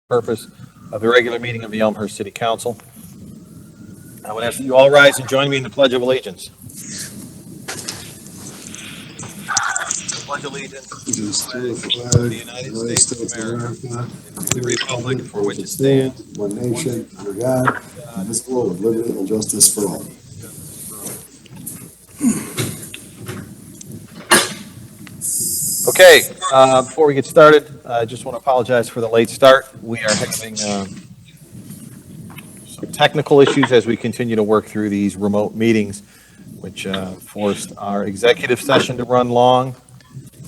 purpose of the regular meeting of the Elmhurst City Council. I would ask that you all rise and join me in the Pledge of Allegiance. Pledge allegiance to the flag of the United States of America, and to the republic for which it stands, one nation, under God, indivisible, with liberty and justice for all. Okay, before we get started, I just want to apologize for the late start. We are having some technical issues as we continue to work through these remote meetings, which forced our executive session to run long,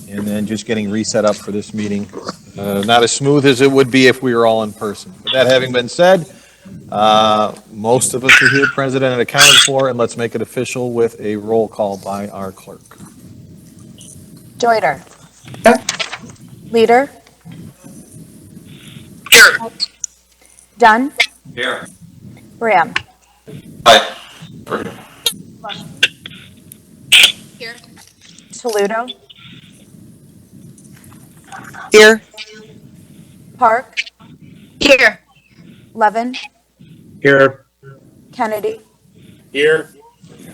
and then just getting reset up for this meeting. Not as smooth as it would be if we were all in person. But that having been said, most of us are here present and accounted for, and let's make it official with a roll call by our clerk. Joyder. Leader. Here. Dunn. Here. Graham. Aye. Here. Toledo. Here. Park. Here. Levin. Here. Kennedy. Here.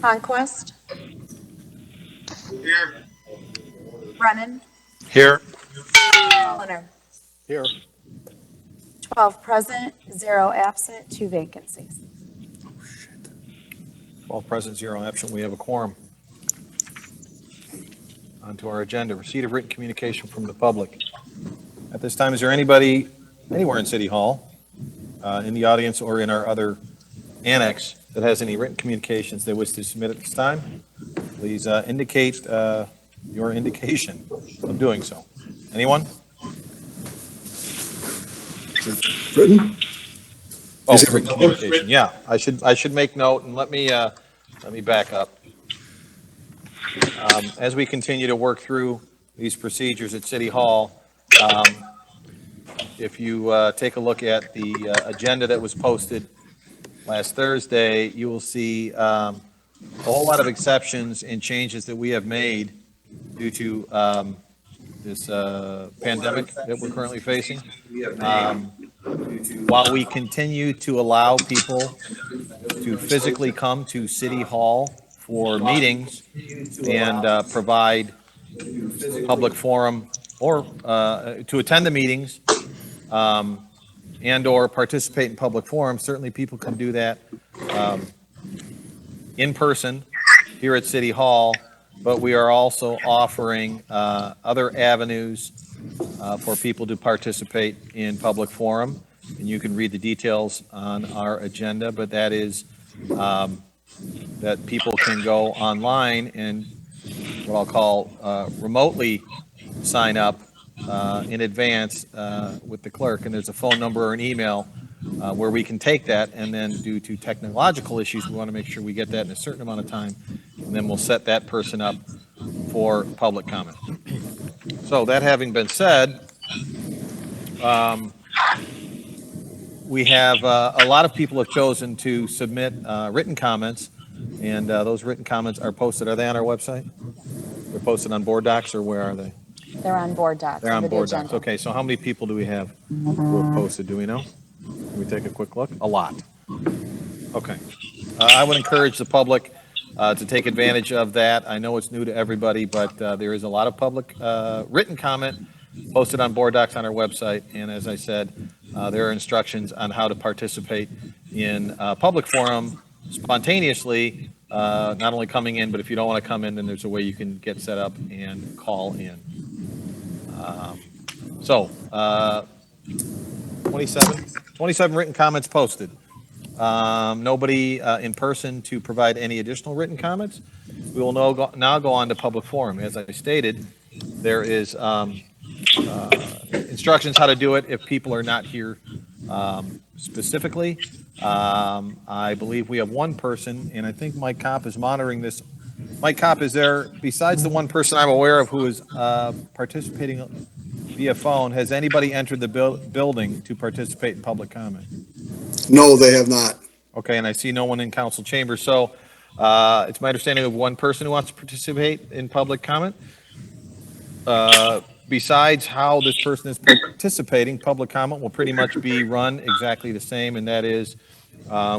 Conquest. Here. Brennan. Here. Mulliner. Here. 12 present, 0 absent, 2 vacancies. 12 present, 0 absent. We have a quorum. On to our agenda. Receipt of written communication from the public. At this time, is there anybody anywhere in City Hall, in the audience or in our other annex, that has any written communications they wish to submit at this time? Please indicate your indication of doing so. Anyone? Written? Oh, Is it written communication. Yeah, I should make note, and let me back up. As we continue to work through these procedures at City Hall, if you take a look at the agenda that was posted last Thursday, you will see a whole lot of exceptions and changes that we have made due to this pandemic that we're currently facing. While we continue to allow people to physically come to City Hall for meetings and provide public forum or to attend the meetings and or participate in public forums, certainly people can do that in person here at City Hall, but we are also offering other avenues for people to participate in public forum, and you can read the details on our agenda, but that is that people can go online and what I'll call remotely sign up in advance with the clerk, and there's a phone number or an email where we can take that, and then due to technological issues, we want to make sure we get that in a certain amount of time, and then we'll set that person up for public comment. So that having been said, we have a lot of people have chosen to submit written comments, and those written comments are posted. Are they on our website? They're posted on board docs, or where are they? They're on board docs. They're on under the board docs. agenda. Okay, so how many people do we have who have posted? Do we know? Can we take a quick look? A lot. Okay. I would encourage the public to take advantage of that. I know it's new to everybody, but there is a lot of public written comment posted on board docs on our website. And as I said, there are instructions on how to participate in public forum spontaneously, not only coming in, but if you don't want to come in, then there's a way you can get set up and call in. 27 written comments posted. Nobody in person to provide any additional written comments. We will now go on to public forum. As I stated, there is instructions how to do it if people are not here specifically. I believe we have one person, and I think Mike Kopp is monitoring this. Mike Kopp, is there, besides the one person I'm aware of who is participating via phone, has anybody entered the building to participate in public comment? No, they have not. Okay, and I see no one in council chamber, so it's my understanding of one person who wants to participate in public comment. besides how this person is participating, public comment will pretty much be run exactly the same, and that is,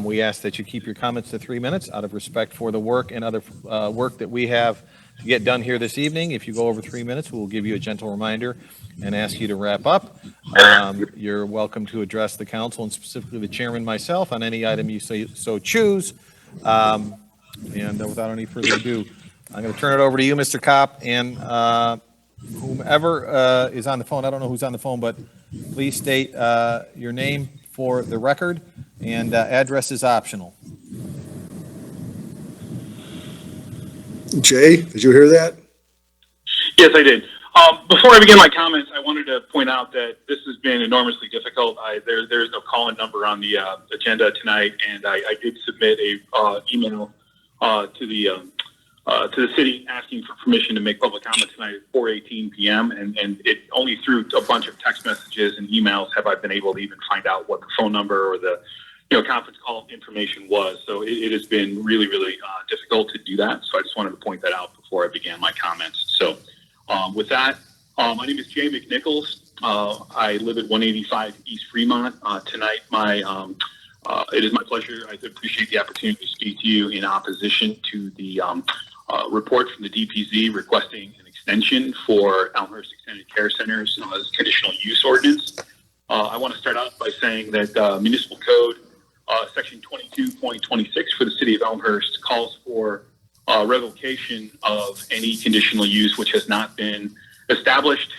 we ask that you keep your comments to 3 minutes out of respect for the work and other work that we have to get done here this evening. If you go over 3 minutes, we'll give you a gentle reminder and ask you to wrap up. You're welcome to address the council and specifically the chairman, myself, on any item you so choose. And without any further ado, I'm going to turn it over to you, Mr. Kopp, and whomever is on the phone. I don't know who's on the phone, but please state your name for the record, and address is optional. Jay, did you hear that? Yes, I did. Before I begin my comments, I wanted to point out that this has been enormously difficult. There's no call-in number on the agenda tonight, and I did submit a email to the city asking for permission to make public comment tonight at 4:18 p.m. And it only through a bunch of text messages and emails have I been able to even find out what the phone number or the conference call information was. So it has been really, really difficult to do that. So I just wanted to point that out before I began my comments. So with that, my name is Jay McNichols. I live at 185 East Fremont. Tonight, it is my pleasure. I appreciate the opportunity to speak to you in opposition to the report from the DPZ requesting an extension for Elmhurst Extended Care Center's conditional use ordinance. I want to start out by saying that Municipal Code Section 22.26 for the City of Elmhurst calls for revocation of any conditional use which has not been established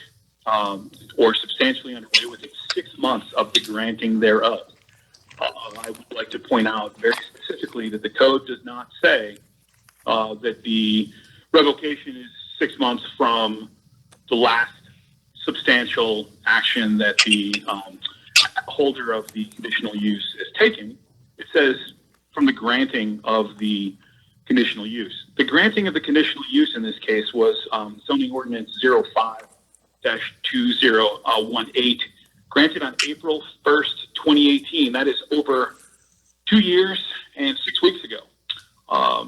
or substantially underway within 6 months of the granting thereof. I would like to point out very specifically that the code does not say that the revocation is 6 months from the last substantial action that the holder of the conditional use is taking. It says from the granting of the conditional use. The granting of the conditional use in this case was zoning ordinance 05-2018, granted on April 1st, 2018. That is over 2 years and 6 weeks ago.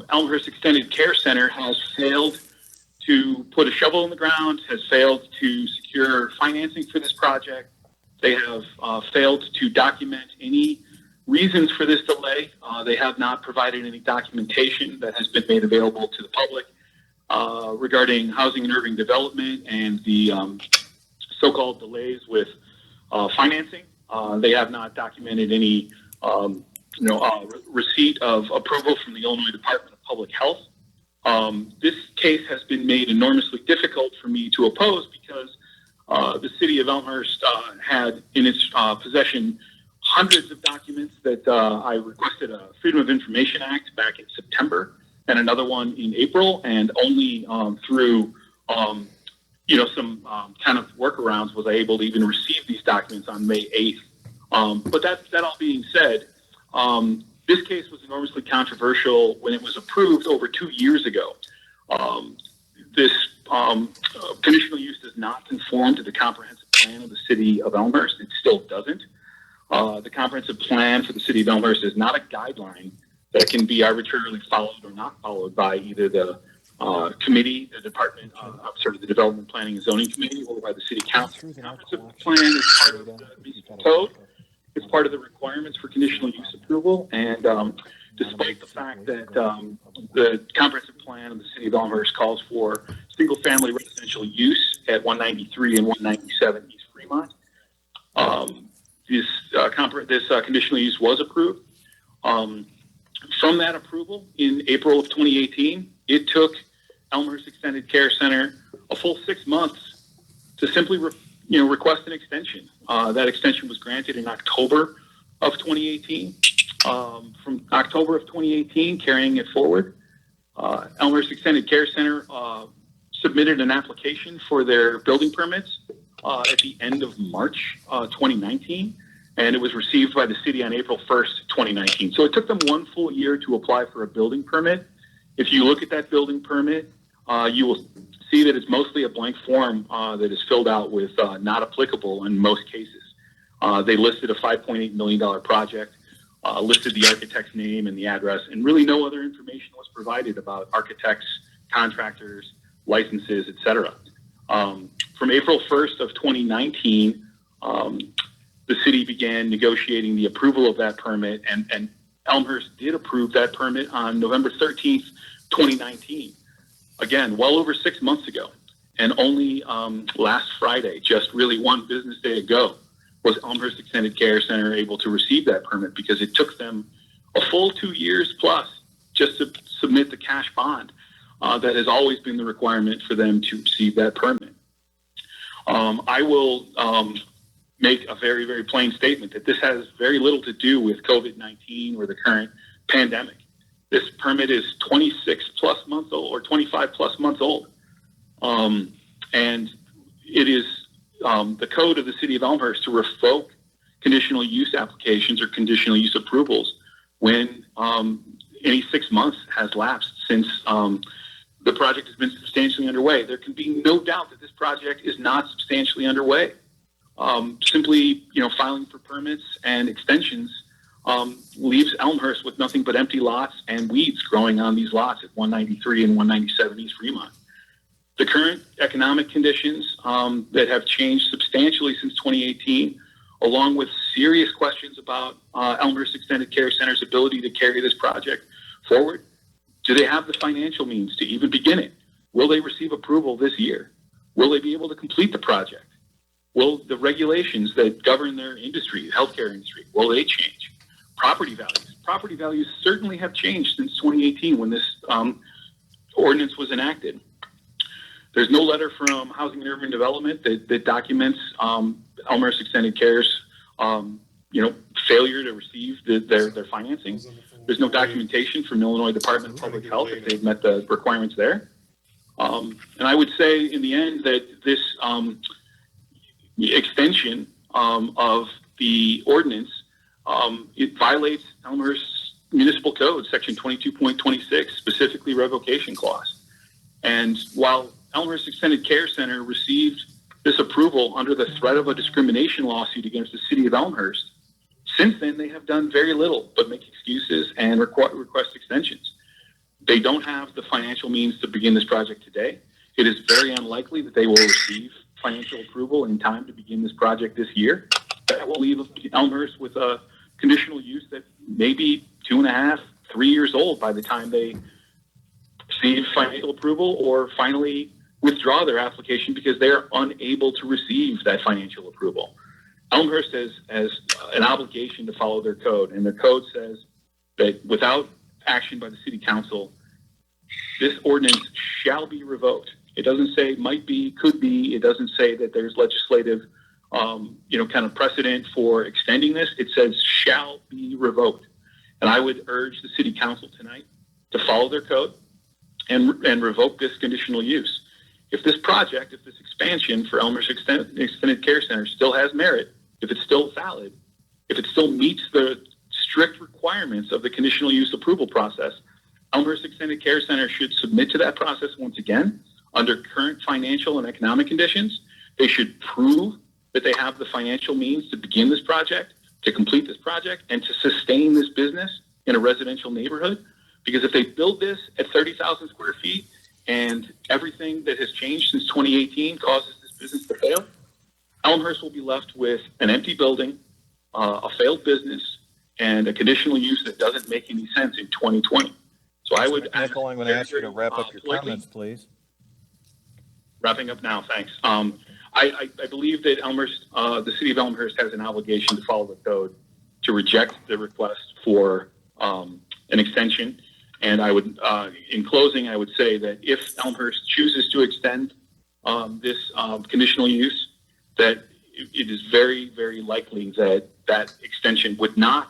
Elmhurst Extended Care Center has failed to put a shovel in the ground, has failed to secure financing for this project. They have failed to document any reasons for this delay. They have not provided any documentation that has been made available to the public regarding housing and urban development and the so-called delays with financing. They have not documented any receipt of approval from the Illinois Department of Public Health. This case has been made enormously difficult for me to oppose because the city of Elmhurst had in its possession hundreds of documents that I requested a Freedom of Information Act back in September and another one in April, and only through some kind of workarounds was I able to even receive these documents on May 8th. But that all being said, this case was enormously controversial when it was approved over 2 years ago. This conditional use does not conform to the comprehensive plan of the city of Elmhurst. It still doesn't. The comprehensive plan for the city of Elmhurst is not a guideline that can be arbitrarily followed or not followed by either the committee, the department, the Development Planning and Zoning Committee, or by the city council. The comprehensive plan is part of the municipal code. It's part of the requirements for conditional use approval, and despite the fact that the comprehensive plan of the city of Elmhurst calls for single-family residential use at 193 and 197 East Fremont, this conditional use was approved. From that approval in April of 2018, it took Elmhurst Extended Care Center a full 6 months to simply request an extension. That extension was granted in October of 2018. From October of 2018, carrying it forward, Elmhurst Extended Care Center submitted an application for their building permits at the end of March 2019, and it was received by the city on April 1st, 2019. So it took them 1 full year to apply for a building permit. If you look at that building permit, you will see that it's mostly a blank form that is filled out with not applicable in most cases. They listed a $5.8 million project, listed the architect's name and the address, and really no other information was provided about architects, contractors, licenses, etc. From April 1st of 2019, the city began negotiating the approval of that permit, and Elmhurst did approve that permit on November 13th, 2019. Again, well over 6 months ago. And only last Friday, just really one business day ago, was Elmhurst Extended Care Center able to receive that permit, because it took them a full 2 years plus just to submit the cash bond that has always been the requirement for them to receive that permit. I will make a very, very plain statement that this has very little to do with COVID-19 or the current pandemic. This permit is 26 plus months old or 25 plus months old. And it is the code of the city of Elmhurst to revoke conditional use applications or conditional use approvals when any 6 months has lapsed since the project has been substantially underway. There can be no doubt that this project is not substantially underway. Simply, filing for permits and extensions leaves Elmhurst with nothing but empty lots and weeds growing on these lots at 193 and 197 East Fremont. The current economic conditions that have changed substantially since 2018, along with serious questions about Elmhurst Extended Care Center's ability to carry this project forward. Do they have the financial means to even begin it? Will they receive approval this year? Will they be able to complete the project? Will the regulations that govern their industry, the healthcare industry, will they change? Property values. Property values certainly have changed since 2018 when this ordinance was enacted. There's no letter from Housing and Urban Development that documents Elmhurst Extended Care's failure to receive their financing. There's no documentation from Illinois Department of Public Health that they've met the requirements there. And I would say in the end that this extension of the ordinance, it violates Elmhurst's municipal code, section 22.26, specifically revocation clause. And while Elmhurst Extended Care Center received this approval under the threat of a discrimination lawsuit against the city of Elmhurst, since then they have done very little but make excuses and request extensions. They don't have the financial means to begin this project today. It is very unlikely that they will receive financial approval in time to begin this project this year. That will leave Elmhurst with a conditional use that may be 2.5, 3 years old by the time they receive financial approval or finally withdraw their application because they are unable to receive that financial approval. Elmhurst has an obligation to follow their code, and their code says that without action by the city council, this ordinance shall be revoked. It doesn't say might be, could be. It doesn't say that there's legislative, kind of precedent for extending this. It says shall be revoked. And I would urge the city council tonight to follow their code and revoke this conditional use. If this project, if this expansion for Elmer's Extended Care Center still has merit, if it's still valid, if it still meets the strict requirements of the conditional use approval process, Elmhurst Extended Care Center should submit to that process once again under current financial and economic conditions. They should prove that they have the financial means to begin this project, to complete this project, and to sustain this business in a residential neighborhood. Because if they build this at 30,000 square feet and everything that has changed since 2018 causes this business to fail, Elmhurst will be left with an empty building, a failed business, and a conditional use that doesn't make any sense in 2020. So I would ask, Nickel, I'm going to ask you to wrap up your comments, please. Wrapping up now, thanks. I believe that Elmhurst, the city of Elmhurst has an obligation to follow the code to reject the request for an extension. And I would, in closing, I would say that if Elmhurst chooses to extend this conditional use, that it is very, very likely that that extension would not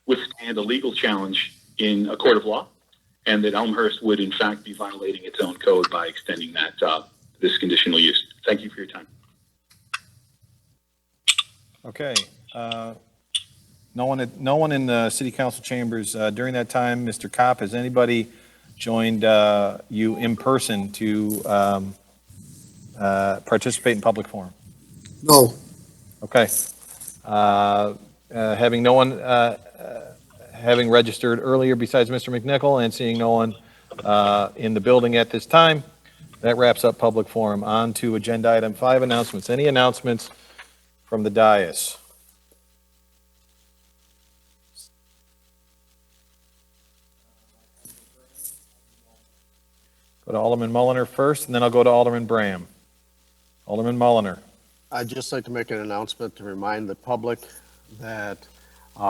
withstand a legal challenge in a court of law, and that Elmhurst would, in fact, be violating its own code by extending that this conditional use. Thank you for your time. Okay. No one in the city council chambers during that time. Mr. Kopp, has anybody joined you in person to participate in public forum? No. Okay. Having no one having registered earlier besides Mr. McNichol and seeing no one in the building at this time, That wraps up public forum. On to agenda item 5, announcements. Any announcements from the dais? Go to Alderman Mulliner first, and then I'll go to Alderman Bram. Alderman Mulliner. I'd just like to make an announcement to remind the public that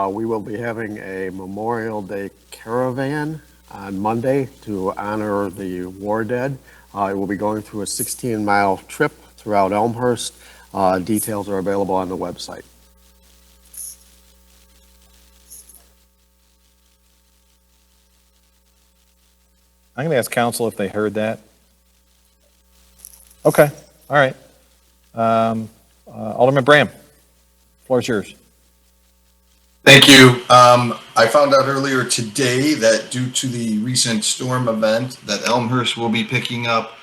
we will be having a Memorial Day Caravan on Monday to honor the war dead. It will be going through a 16-mile trip throughout Elmhurst. Details are available on the website. I'm going to ask council if they heard that. Okay, all right. Alderman Bram, floor is yours. Thank you. I found out earlier today that due to the recent storm event that Elmhurst will be picking up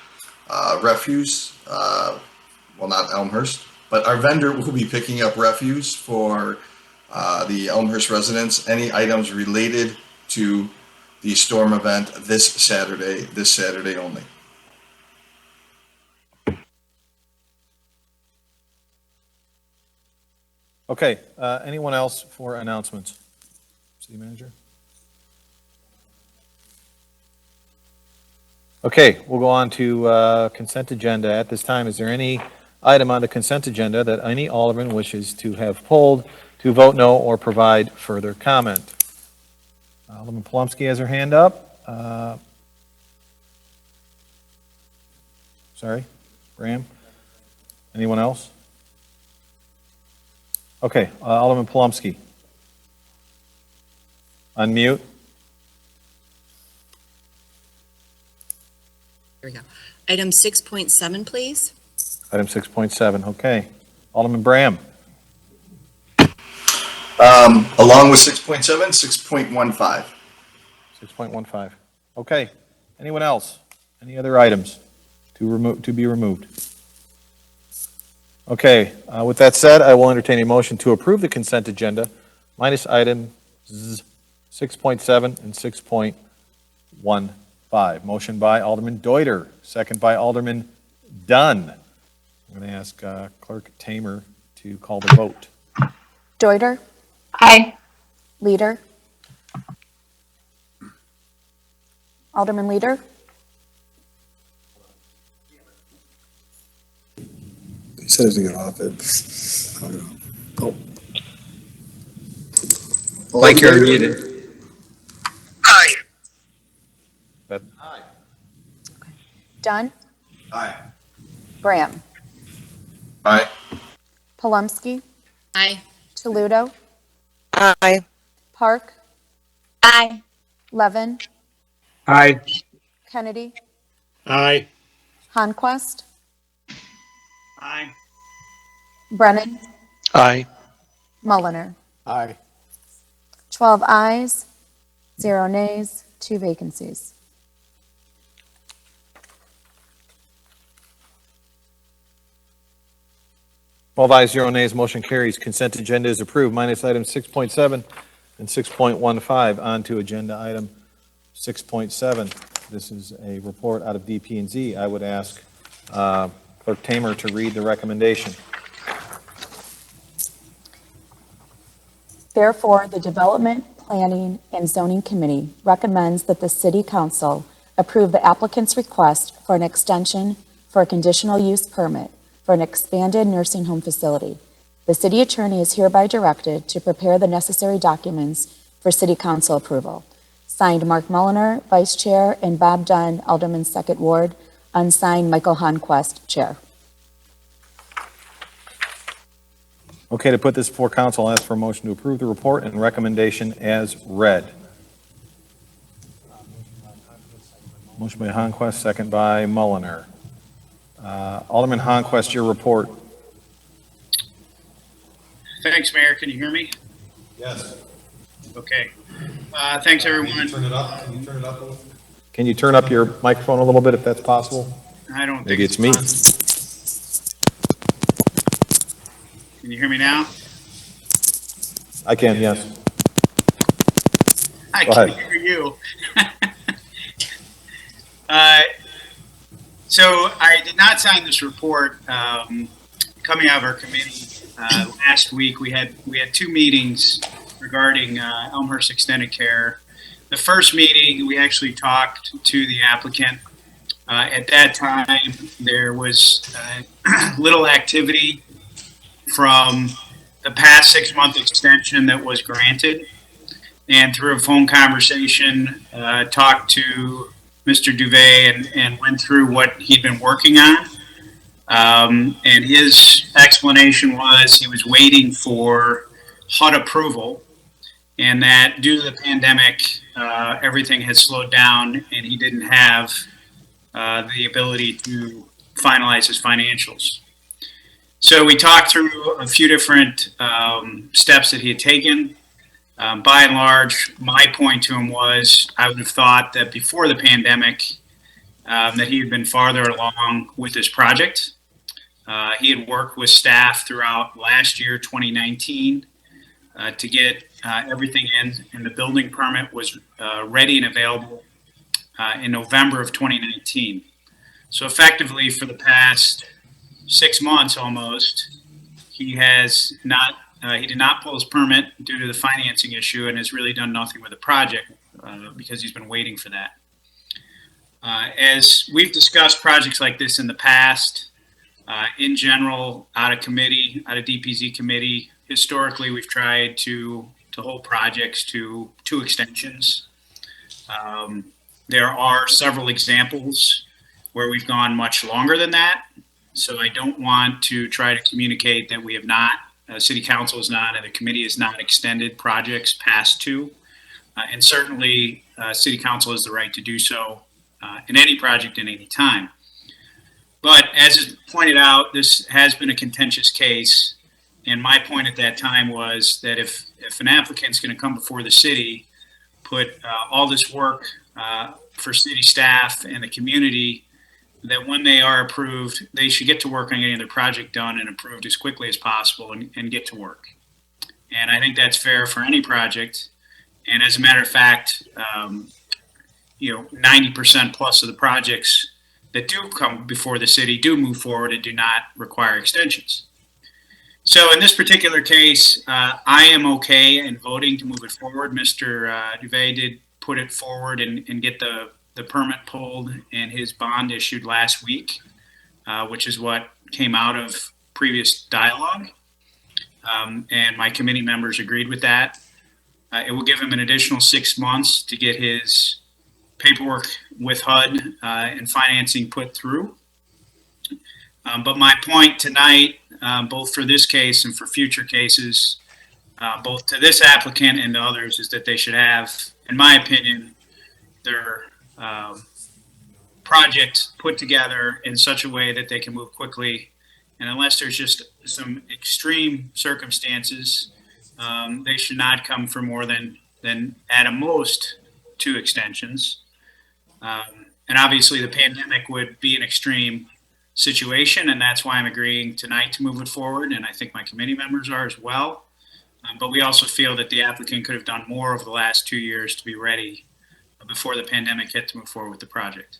refuse. Well, not Elmhurst, but our vendor will be picking up refuse for the Elmhurst residents. Any items related to the storm event this Saturday only. Okay, anyone else for announcements? City manager? Okay, we'll go on to consent agenda. At this time, is there any item on the consent agenda that any alderman wishes to have pulled, to vote no, or provide further comment? Alderman Plumsky has her hand up. Sorry, Bram? Anyone else? Okay, Alderman Plumsky. Unmute. Here we go. Item 6.7, please. Item 6.7, okay. Alderman Bram. Along with 6.7, 6.15. 6.15. Okay. Anyone else? Any other items to be removed? Okay. With that said, I will entertain a motion to approve the consent agenda minus items 6.7 and 6.15. Motion by Alderman Deuter, second by Alderman Dunn. I'm going to ask Clerk Tamer to call the vote. Deuter, Aye. Leader. Alderman Leader, He says to get off it. I don't know. Like you're muted. Aye. Beth? Dunn, Aye. Bram, Aye. Palumsky, Aye. Toludo, Aye. Park, Aye. Levin, Aye. Kennedy, Aye. Honquest, Aye. Brennan, Aye. Mulliner. Aye. 12 ayes, 0 nays, 2 vacancies. Twelve ayes, 0 nays, motion carries. Consent agenda is approved, minus items 6.7 and 6.15. On to agenda item 6.7. This is a report out of DP&Z. I would ask Clerk Tamer to read the recommendation. Therefore, the Development, Planning, and Zoning Committee recommends that the City Council approve the applicant's request for an extension for a conditional use permit for an expanded nursing home facility. The city attorney is hereby directed to prepare the necessary documents for City Council approval. Signed, Mark Mulliner, Vice Chair, and Bob Dunn, Alderman, 2nd Ward. Unsigned, Michael Honquest, Chair. Okay, to put this before council, I'll ask for a motion to approve the report and recommendation as read. Motion by Honquest, second by Mulliner. Alderman Honquest, your report. Thanks, Mayor. Can you hear me? Yes. Okay. Thanks, everyone. Turn it up. Can you turn it up a little? Can you turn up your microphone a little bit if that's possible? I don't think Maybe it's me. on. Can you hear me now? I can, yes. I Go can ahead. hear you. So I did not sign this report coming out of our committee last week. We had 2 meetings regarding Elmhurst Extended Care. The first meeting, we actually talked to the applicant. At that time, there was little activity from the past 6-month extension that was granted. And through a phone conversation, talked to Mr. Duvet and went through what he'd been working on. And his explanation was he was waiting for HUD approval, and that due to the pandemic, everything had slowed down and he didn't have the ability to finalize his financials. So we talked through a few different steps that he had taken. By and large, my point to him was I would have thought that before the pandemic that he had been farther along with this project. He had worked with staff throughout last year, 2019, to get everything in, and the building permit was ready and available in November of 2019. So effectively, for the past 6 months almost, he has not. He did not pull his permit due to the financing issue, and has really done nothing with the project because he's been waiting for that. As we've discussed projects like this in the past, in general, out of DPZ committee, historically we've tried to hold projects to 2 extensions. There are several examples where we've gone much longer than that, so I don't want to try to communicate that we have not. City Council is not, and the committee has not extended projects past 2. And certainly, City Council has the right to do so in any project at any time. But as is pointed out, this has been a contentious case. And my point at that time was that if an applicant's going to come before the city, put all this work for city staff and the community, that when they are approved, they should get to work on getting their project done and approved as quickly as possible and get to work. And I think that's fair for any project. And as a matter of fact, 90% plus of the projects that do come before the city do move forward and do not require extensions. So in this particular case, I am okay in voting to move it forward. Mr. Duvet did put it forward and get the permit pulled and his bond issued last week, which is what came out of previous dialogue. And my committee members agreed with that. It will give him an additional 6 months to get his paperwork with HUD and financing put through. But my point tonight, both for this case and for future cases, both to this applicant and to others, is that they should have, in my opinion, their project put together in such a way that they can move quickly. And unless there's just some extreme circumstances, they should not come for more than at a most 2 extensions. And obviously the pandemic would be an extreme situation, and that's why I'm agreeing tonight to move it forward. And I think my committee members are as well. But we also feel that the applicant could have done more over the last 2 years to be ready before the pandemic hit to move forward with the project.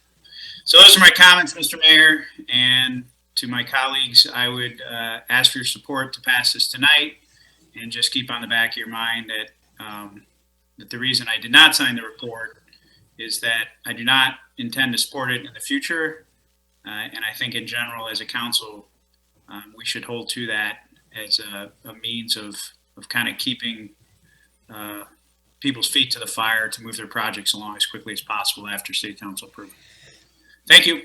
So those are my comments, Mr. Mayor, and to my colleagues, I would ask for your support to pass this tonight, and just keep on the back of your mind that that the reason I did not sign the report is that I do not intend to support it in the future, and I think in general as a council, we should hold to that as a means of kind of keeping people's feet to the fire to move their projects along as quickly as possible after city council approval. Thank you.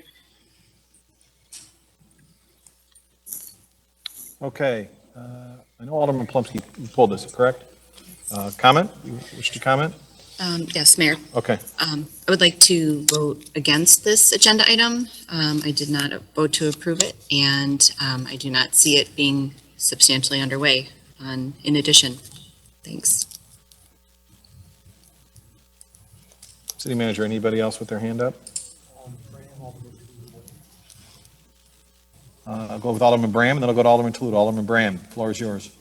Okay. I know Alderman Plumsky pulled this, correct? Comment? You wish to comment? Yes, Mayor. Okay. I would like to vote against this agenda item. I did not vote to approve it, and I do not see it being substantially underway in addition. Thanks. City Manager, anybody else with their hand up? I'll go with Alderman Bram, and then I'll go to Alderman Toledo. Alderman Bram, the floor is yours.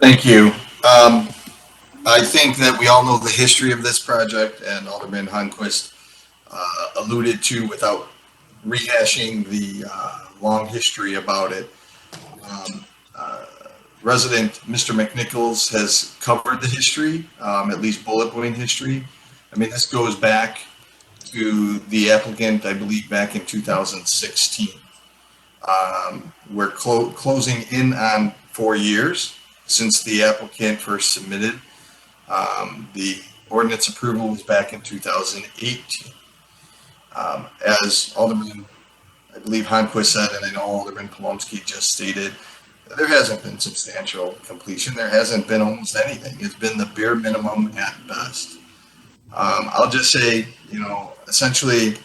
Thank you. I think that we all know the history of this project, and Alderman Honquist alluded to, without rehashing the long history about it. Um, uh, Resident Mr. McNichols has covered the history, at least bullet point history. I mean, this goes back to the applicant, I believe, back in 2016. We're closing in on 4 years since the applicant first submitted. The ordinance approval was back in 2018. As Alderman, I believe Honquist said, and I know Alderman Polomsky just stated, there hasn't been substantial completion. There hasn't been almost anything. It's been the bare minimum at best. I'll just say, essentially,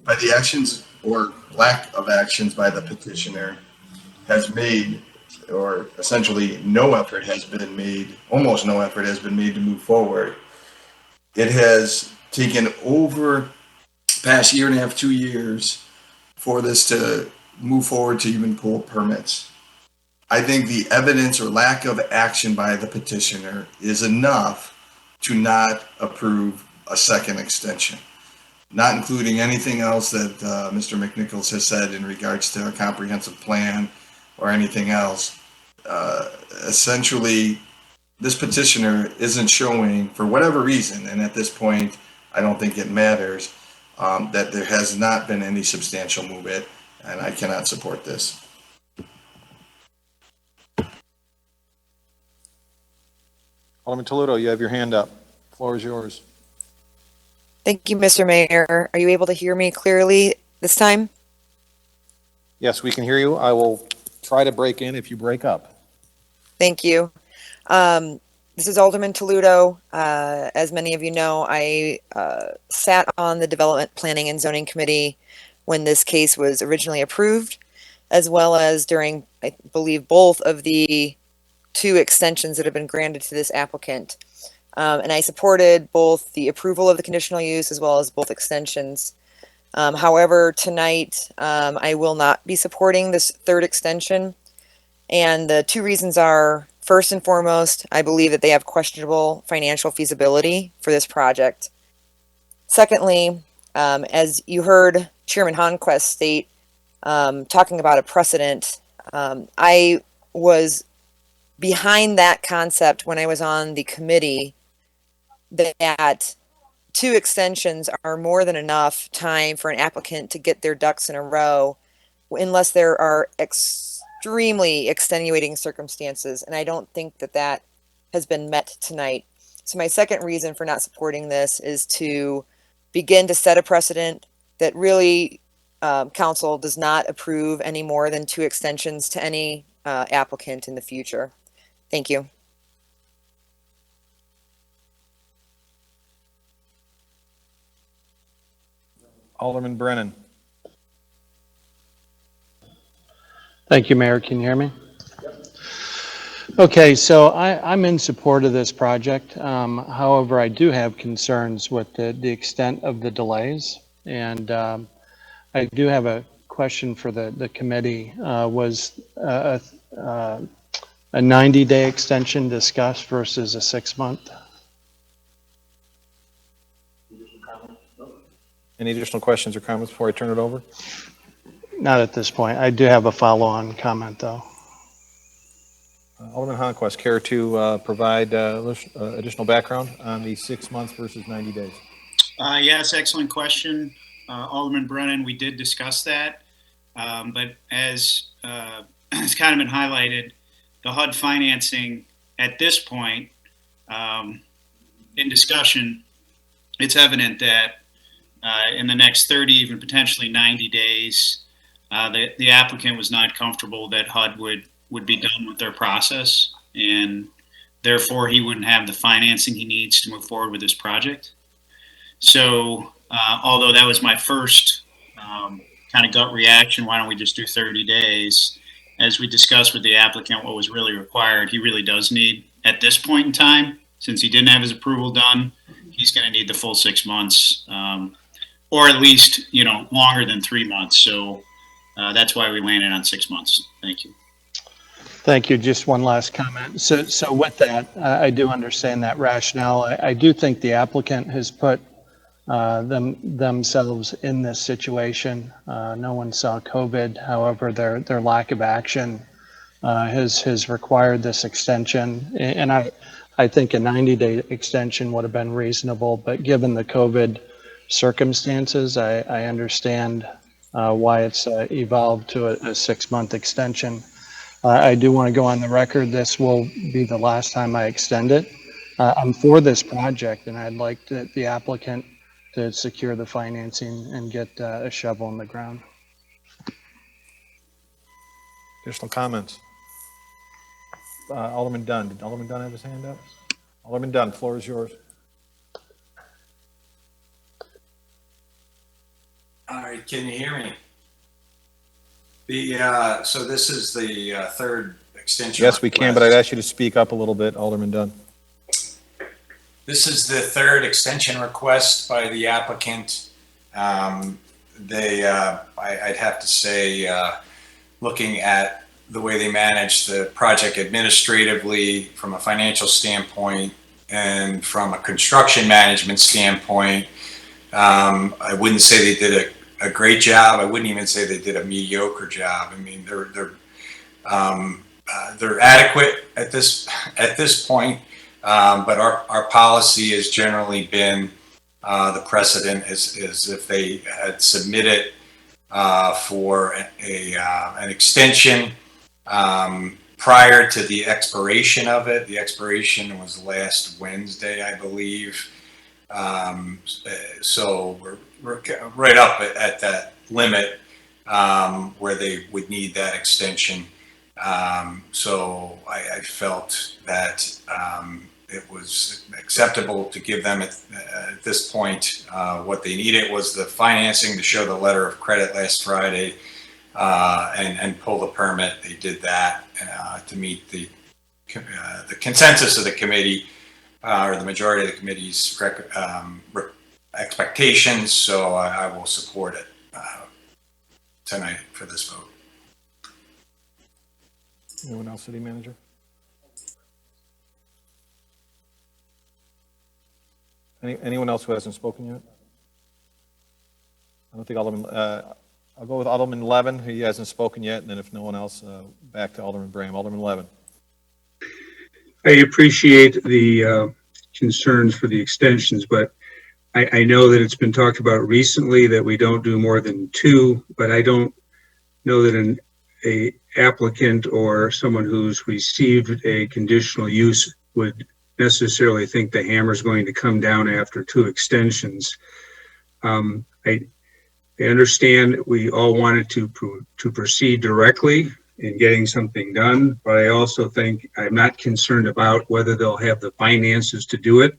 by the actions or lack of actions by the petitioner has made, or essentially no effort has been made, almost no effort has been made to move forward. It has taken over past year and a half, 2 years for this to move forward to even pull permits. I think the evidence or lack of action by the petitioner is enough to not approve a second extension, not including anything else that Mr. McNichols has said in regards to a comprehensive plan or anything else. Essentially, this petitioner isn't showing, for whatever reason, and at this point, I don't think it matters, that there has not been any substantial movement, and I cannot support this. Alderman Toledo, you have your hand up. Floor is yours. Thank you, Mr. Mayor. Are you able to hear me clearly this time? Yes, we can hear you. I will try to break in if you break up. Thank you. This is Alderman Toledo. As many of you know, I sat on the Development Planning and Zoning Committee when this case was originally approved, as well as during, I believe, both of the 2 extensions that have been granted to this applicant. And I supported both the approval of the conditional use as well as both extensions. However, tonight, I will not be supporting this 3rd extension. And the 2 reasons are, first and foremost, I believe that they have questionable financial feasibility for this project. Secondly, as you heard Chairman Honquist state, talking about a precedent, I was behind that concept when I was on the committee that 2 extensions are more than enough time for an applicant to get their ducks in a row unless there are extremely extenuating circumstances. And I don't think that that has been met tonight. So my second reason for not supporting this is to begin to set a precedent that really council does not approve any more than 2 extensions to any applicant in the future. Thank you. Alderman Brennan. Thank you, Mayor. Can you hear me? Okay, so I'm in support of this project. However, I do have concerns with the extent of the delays. And I do have a question for the committee. Was a 90-day extension discussed versus a 6-month? Any additional questions or comments before I turn it over? Not at this point. I do have a follow-on comment, though. Alderman Honquist, care to provide additional background on the 6 months versus 90 days? Yes, excellent question. Alderman Brennan, we did discuss that. But as it's kind of been highlighted, the HUD financing at this point in discussion, it's evident that in the next 30, even potentially 90 days, the applicant was not comfortable that HUD would be done with their process, and therefore he wouldn't have the financing he needs to move forward with this project. So although that was my first kind of gut reaction, why don't we just do 30 days? As we discussed with the applicant, what was really required, he really does need, at this point in time, since he didn't have his approval done, he's going to need the full 6 months, or at least, longer than 3 months. So that's why we landed on 6 months. Thank you. Thank you. Just one last comment. So with that, I do understand that rationale. I do think the applicant has put themselves in this situation. No one saw COVID. However, their lack of action has required this extension. And I think a 90-day extension would have been reasonable, but given the COVID circumstances, I understand why it's evolved to a 6-month extension. I do want to go on the record. This will be the last time I extend it. I'm for this project, and I'd like the applicant to secure the financing and get a shovel in the ground. Additional comments? Alderman Dunn. Did Alderman Dunn have his hand up? Alderman Dunn, floor is yours. All right, can you hear me? So this is the third extension. Yes, we can, but I'd ask you to speak up a little bit, Alderman Dunn. This is the third extension request by the applicant. I'd have to say, looking at the way they manage the project administratively from a financial standpoint and from a construction management standpoint, I wouldn't say they did a great job. I wouldn't even say they did a mediocre job. I mean, they're adequate at this point, but our policy has generally been the precedent is if they had submitted for an extension prior to the expiration of it. The expiration was last Wednesday, I believe. So we're right up at that limit where they would need that extension. So I felt that it was acceptable to give them at this point. What they needed was the financing to show the letter of credit last Friday and pull the permit. They did that to meet the consensus of the committee or the majority of the committee's expectations. So I will support it tonight for this vote. Anyone else, City Manager? Anyone else who hasn't spoken yet? I don't think Alderman, I'll go with Alderman Levin, who hasn't spoken yet, and then if no one else, back to Alderman Bram. Alderman Levin. I appreciate the concerns for the extensions, but I know that it's been talked about recently that we don't do more than 2, but I don't know that an applicant or someone who's received a conditional use would necessarily think the hammer's going to come down after 2 extensions. I understand we all wanted to proceed directly in getting something done, but I also think I'm not concerned about whether they'll have the finances to do it,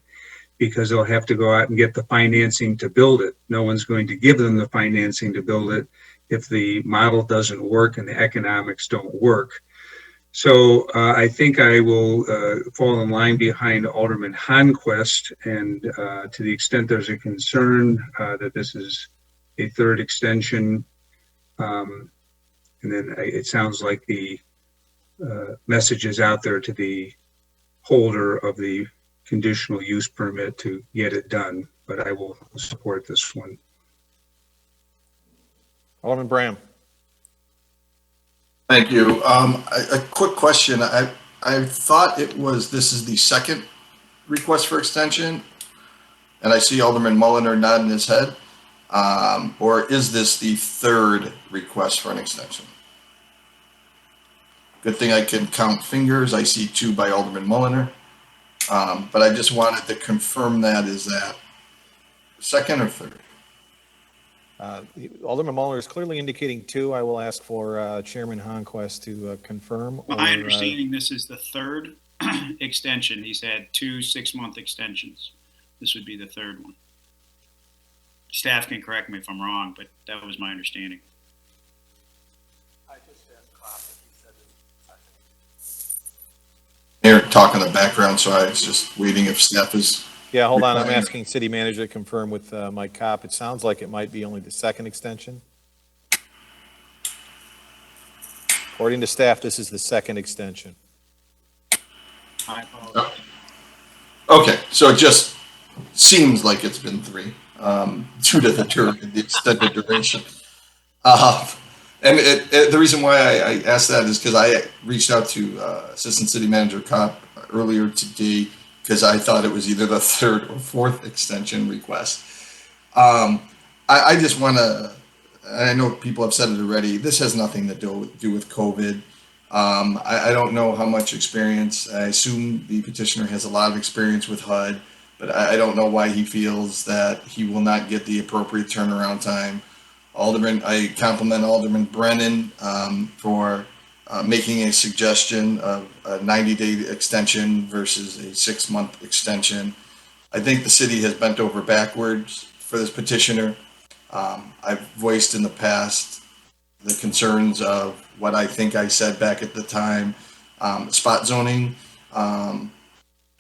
because they'll have to go out and get the financing to build it. No one's going to give them the financing to build it if the model doesn't work and the economics don't work. So I think I will fall in line behind Alderman Honquist, and to the extent there's a concern that this is a 3rd extension, and then it sounds like the message is out there to the holder of the conditional use permit to get it done, but I will support this one. Alderman Bram. Thank you. A quick question. I thought this is the 2nd request for extension, and I see Alderman Mulliner nodding his head. Or is this the 3rd request for an extension? Good thing I can count fingers. I see 2 by Alderman Mulliner. But I just wanted to confirm that. Is that 2nd or 3rd? Alderman Mulliner is clearly indicating 2. I will ask for Chairman Honquist to confirm. My understanding, this is the 3rd extension. He's had 2 6-month extensions. This would be the 3rd one. Staff can correct me if I'm wrong, but that was my understanding. I just asked Bob if he said it. Here, talk in the background, so I was just waiting if staff is. Yeah, hold on. I'm asking City Manager to confirm with Mike Kopp. It sounds like it might be only the 2nd extension. According to staff, this is the 2nd extension. I apologize. Okay, so it just seems like it's been 3. due to the extended duration. And the reason why I asked that is because I reached out to Assistant City Manager Kopp earlier today because I thought it was either the third or fourth extension request. I just want to, I know people have said it already, this has nothing to do with COVID. I don't know how much experience, I assume the petitioner has a lot of experience with HUD, but I don't know why he feels that he will not get the appropriate turnaround time. I compliment Alderman Brennan for making a suggestion of a 90-day extension versus a 6-month extension. I think the city has bent over backwards for this petitioner. I've voiced in the past the concerns of what I think I said back at the time, spot zoning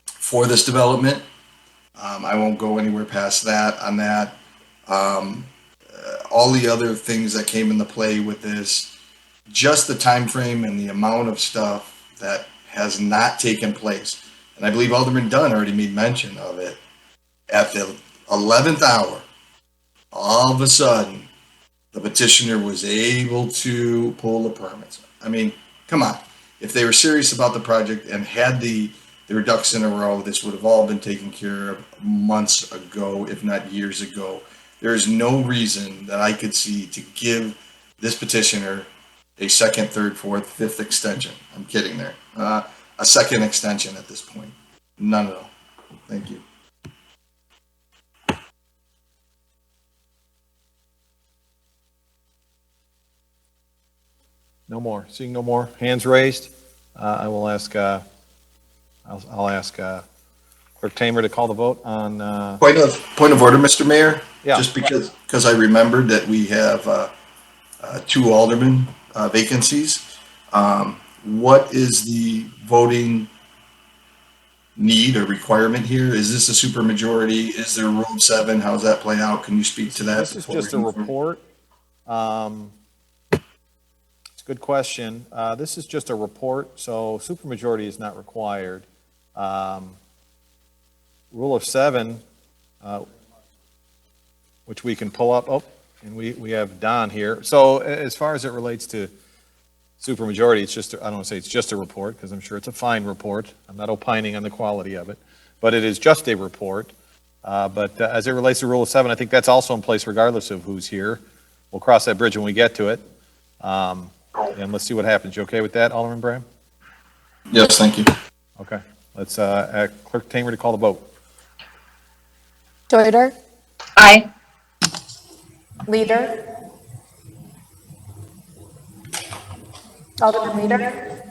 for this development. I won't go anywhere past that on that. All the other things that came into play with this, just the time frame and the amount of stuff that has not taken place. And I believe Alderman Dunn already made mention of it. At the 11th hour, all of a sudden, the petitioner was able to pull the permits. I mean, come on. If they were serious about the project and had their ducks in a row, this would have all been taken care of months ago, if not years ago. There is no reason that I could see to give this petitioner a second, third, fourth, fifth extension. I'm kidding there. A second extension at this point. None at all. Thank you. No more. Seeing no more hands raised, I will ask, I'll ask Clerk Tamer to call the vote on. Point of order, Mr. Mayor. Yeah. Just because I remembered that we have 2 alderman vacancies. What is the voting need or requirement here? Is this a supermajority? Is there a rule of 7? How does that play out? Can you speak to that? This is just a report. It's a good question. This is just a report, so supermajority is not required. Rule of 7, which we can pull up. Oh, and we have Don here. So as far as it relates to supermajority, it's just, I don't want to say it's just a report, because I'm sure it's a fine report. I'm not opining on the quality of it, but it is just a report. But as it relates to Rule of 7, I think that's also in place regardless of who's here. We'll cross that bridge when we get to it. And let's see what happens. You okay with that, Alderman Bram? Yes, thank you. Okay. Let's ask Clerk Tamer to call the vote. Deuter, Aye. Leader, Alderman Leader,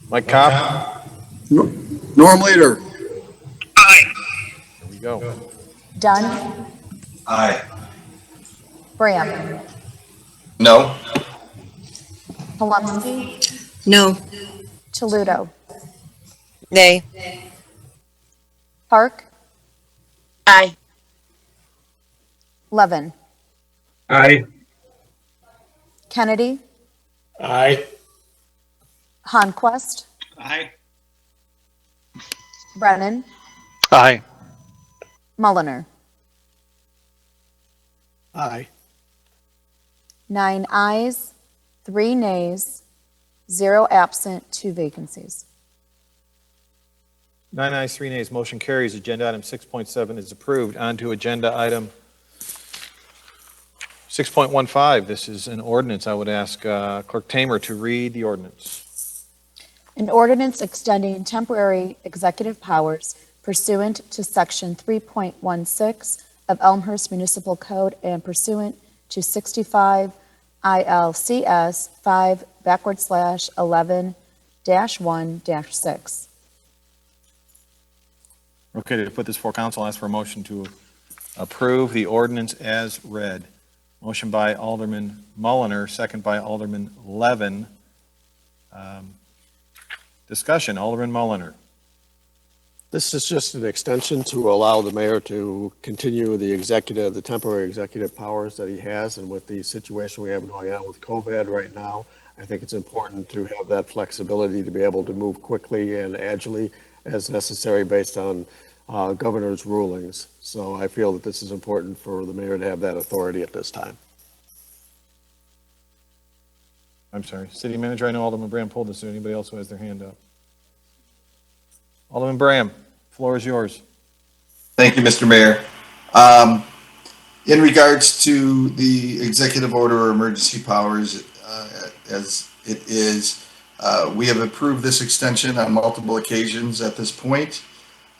Mike Kopp? Norm Leader. Here we go. Dunn, Aye. Bram, No. Palumski, No. Toludo, Nay. Park, Aye. Levin, Aye. Kennedy, Aye. Honquist, Aye. Brennan, Aye. Mulliner. Aye. 9 ayes, 3 nays, 0 absent, 2 vacancies. 9 ayes, 3 nays. Motion carries. Agenda item 6.7 is approved. On to agenda item 6.15. This is an ordinance. I would ask Clerk Tamer to read the ordinance. An ordinance extending temporary executive powers pursuant to Section 3.16 of Elmhurst Municipal Code and pursuant to 65 ILCS 5/11-1-6. Okay, to put this before council, I'll ask for a motion to approve the ordinance as read. Motion by Alderman Mulliner, second by Alderman Levin. Discussion, Alderman Mulliner. This is just an extension to allow the mayor to continue the temporary executive powers that he has. And with the situation we have going on with COVID right now, I think it's important to have that flexibility to be able to move quickly and agilely as necessary based on governor's rulings. So I feel that this is important for the mayor to have that authority at this time. I'm sorry, City Manager, I know Alderman Bram pulled this. Is there anybody else who has their hand up? Alderman Bram, floor is yours. Thank you, Mr. Mayor. In regards to the executive order or emergency powers, as it is, we have approved this extension on multiple occasions at this point.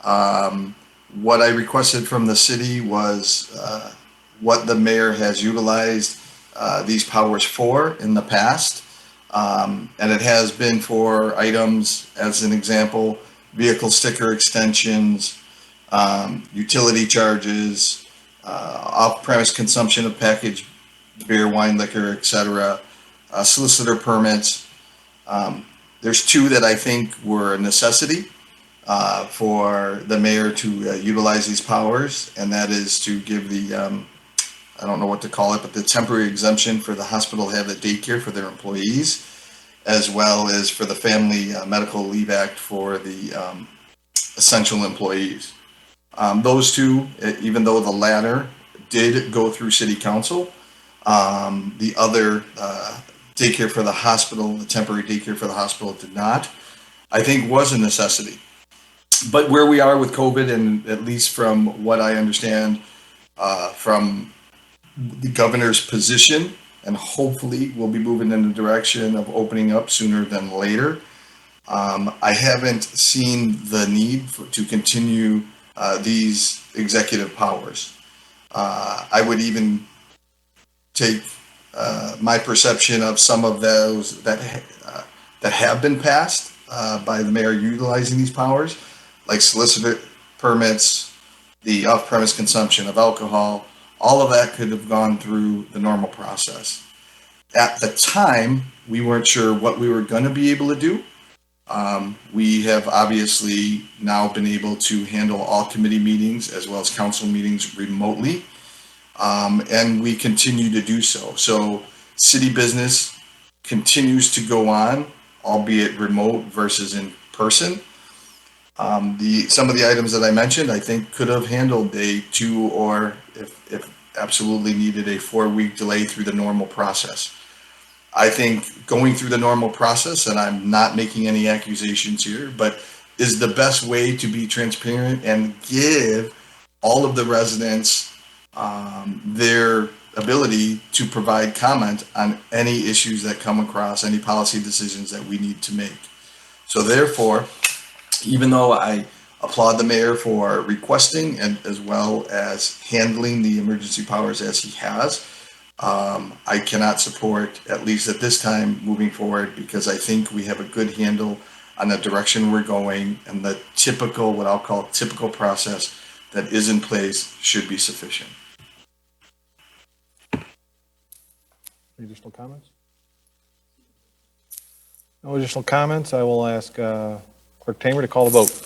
What I requested from the city was what the mayor has utilized these powers for in the past. And it has been for items, as an example, vehicle sticker extensions, utility charges, off-premise consumption of packaged beer, wine, liquor, etc., solicitor permits. There's two that I think were a necessity for the mayor to utilize these powers, and that is to give the, I don't know what to call it, but the temporary exemption for the hospital to have the daycare for their employees, as well as for the Family Medical Leave Act for the essential employees. Those two, even though the latter did go through city council, the other daycare for the hospital, the temporary daycare for the hospital did not, I think was a necessity. But where we are with COVID, and at least from what I understand from the governor's position, and hopefully we'll be moving in the direction of opening up sooner than later, I haven't seen the need to continue these executive powers. I would even take my perception of some of those that have been passed by the mayor utilizing these powers, like solicitor permits, the off-premise consumption of alcohol. All of that could have gone through the normal process. At the time, we weren't sure what we were going to be able to do. We have obviously now been able to handle all committee meetings as well as council meetings remotely, and we continue to do so. So city business continues to go on, albeit remote versus in person. Some of the items that I mentioned, I think could have handled a 2 or if absolutely needed a 4-week delay through the normal process. I think going through the normal process, and I'm not making any accusations here, but is the best way to be transparent and give all of the residents their ability to provide comment on any issues that come across, any policy decisions that we need to make. So therefore, even though I applaud the mayor for requesting and as well as handling the emergency powers as he has, I cannot support, at least at this time, moving forward, because I think we have a good handle on the direction we're going, and the typical, what I'll call typical process that is in place should be sufficient. Any additional comments? No additional comments. I will ask Clerk Tamer to call the vote.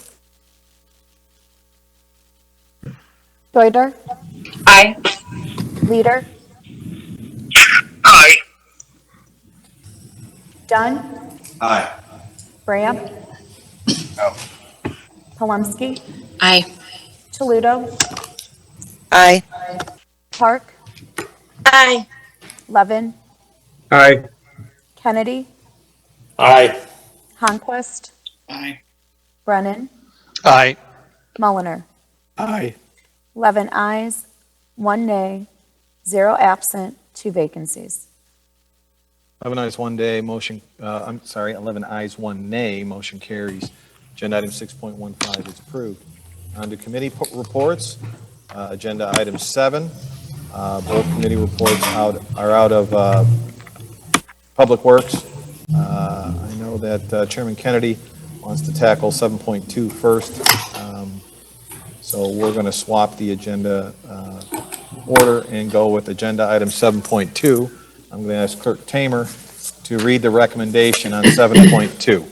Deuter, Aye. Leader, Aye. Dunn, Aye. Bram, No. Palumski, Aye. Toledo, Aye. Park, Aye. Levin, Aye. Kennedy, Aye. Honquist, Aye. Brennan, Aye. Mulliner. Aye. 11 ayes, 1 nay, 0 absent, 2 vacancies. 11 ayes, 1 day, motion, 11 ayes, 1 nay, motion carries. Agenda item 6.15 is approved. On to committee reports. Agenda item 7. Both committee reports are out of Public Works. I know that Chairman Kennedy wants to tackle 7.2 first. So we're going to swap the agenda order and go with agenda item 7.2. I'm going to ask Clerk Tamer to read the recommendation on 7.2.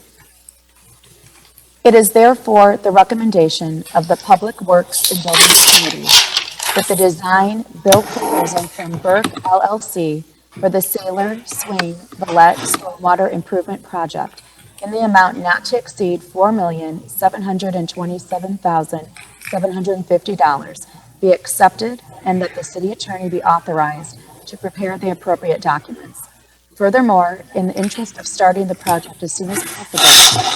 It is therefore the recommendation of the Public Works and Buildings Committee that the design build proposal from Burke LLC for the Sailor Swing Villette Stormwater Improvement Project in the amount not to exceed $4,727,750 be accepted, and that the city attorney be authorized to prepare the appropriate documents. Furthermore, in the interest of starting the project as soon as possible,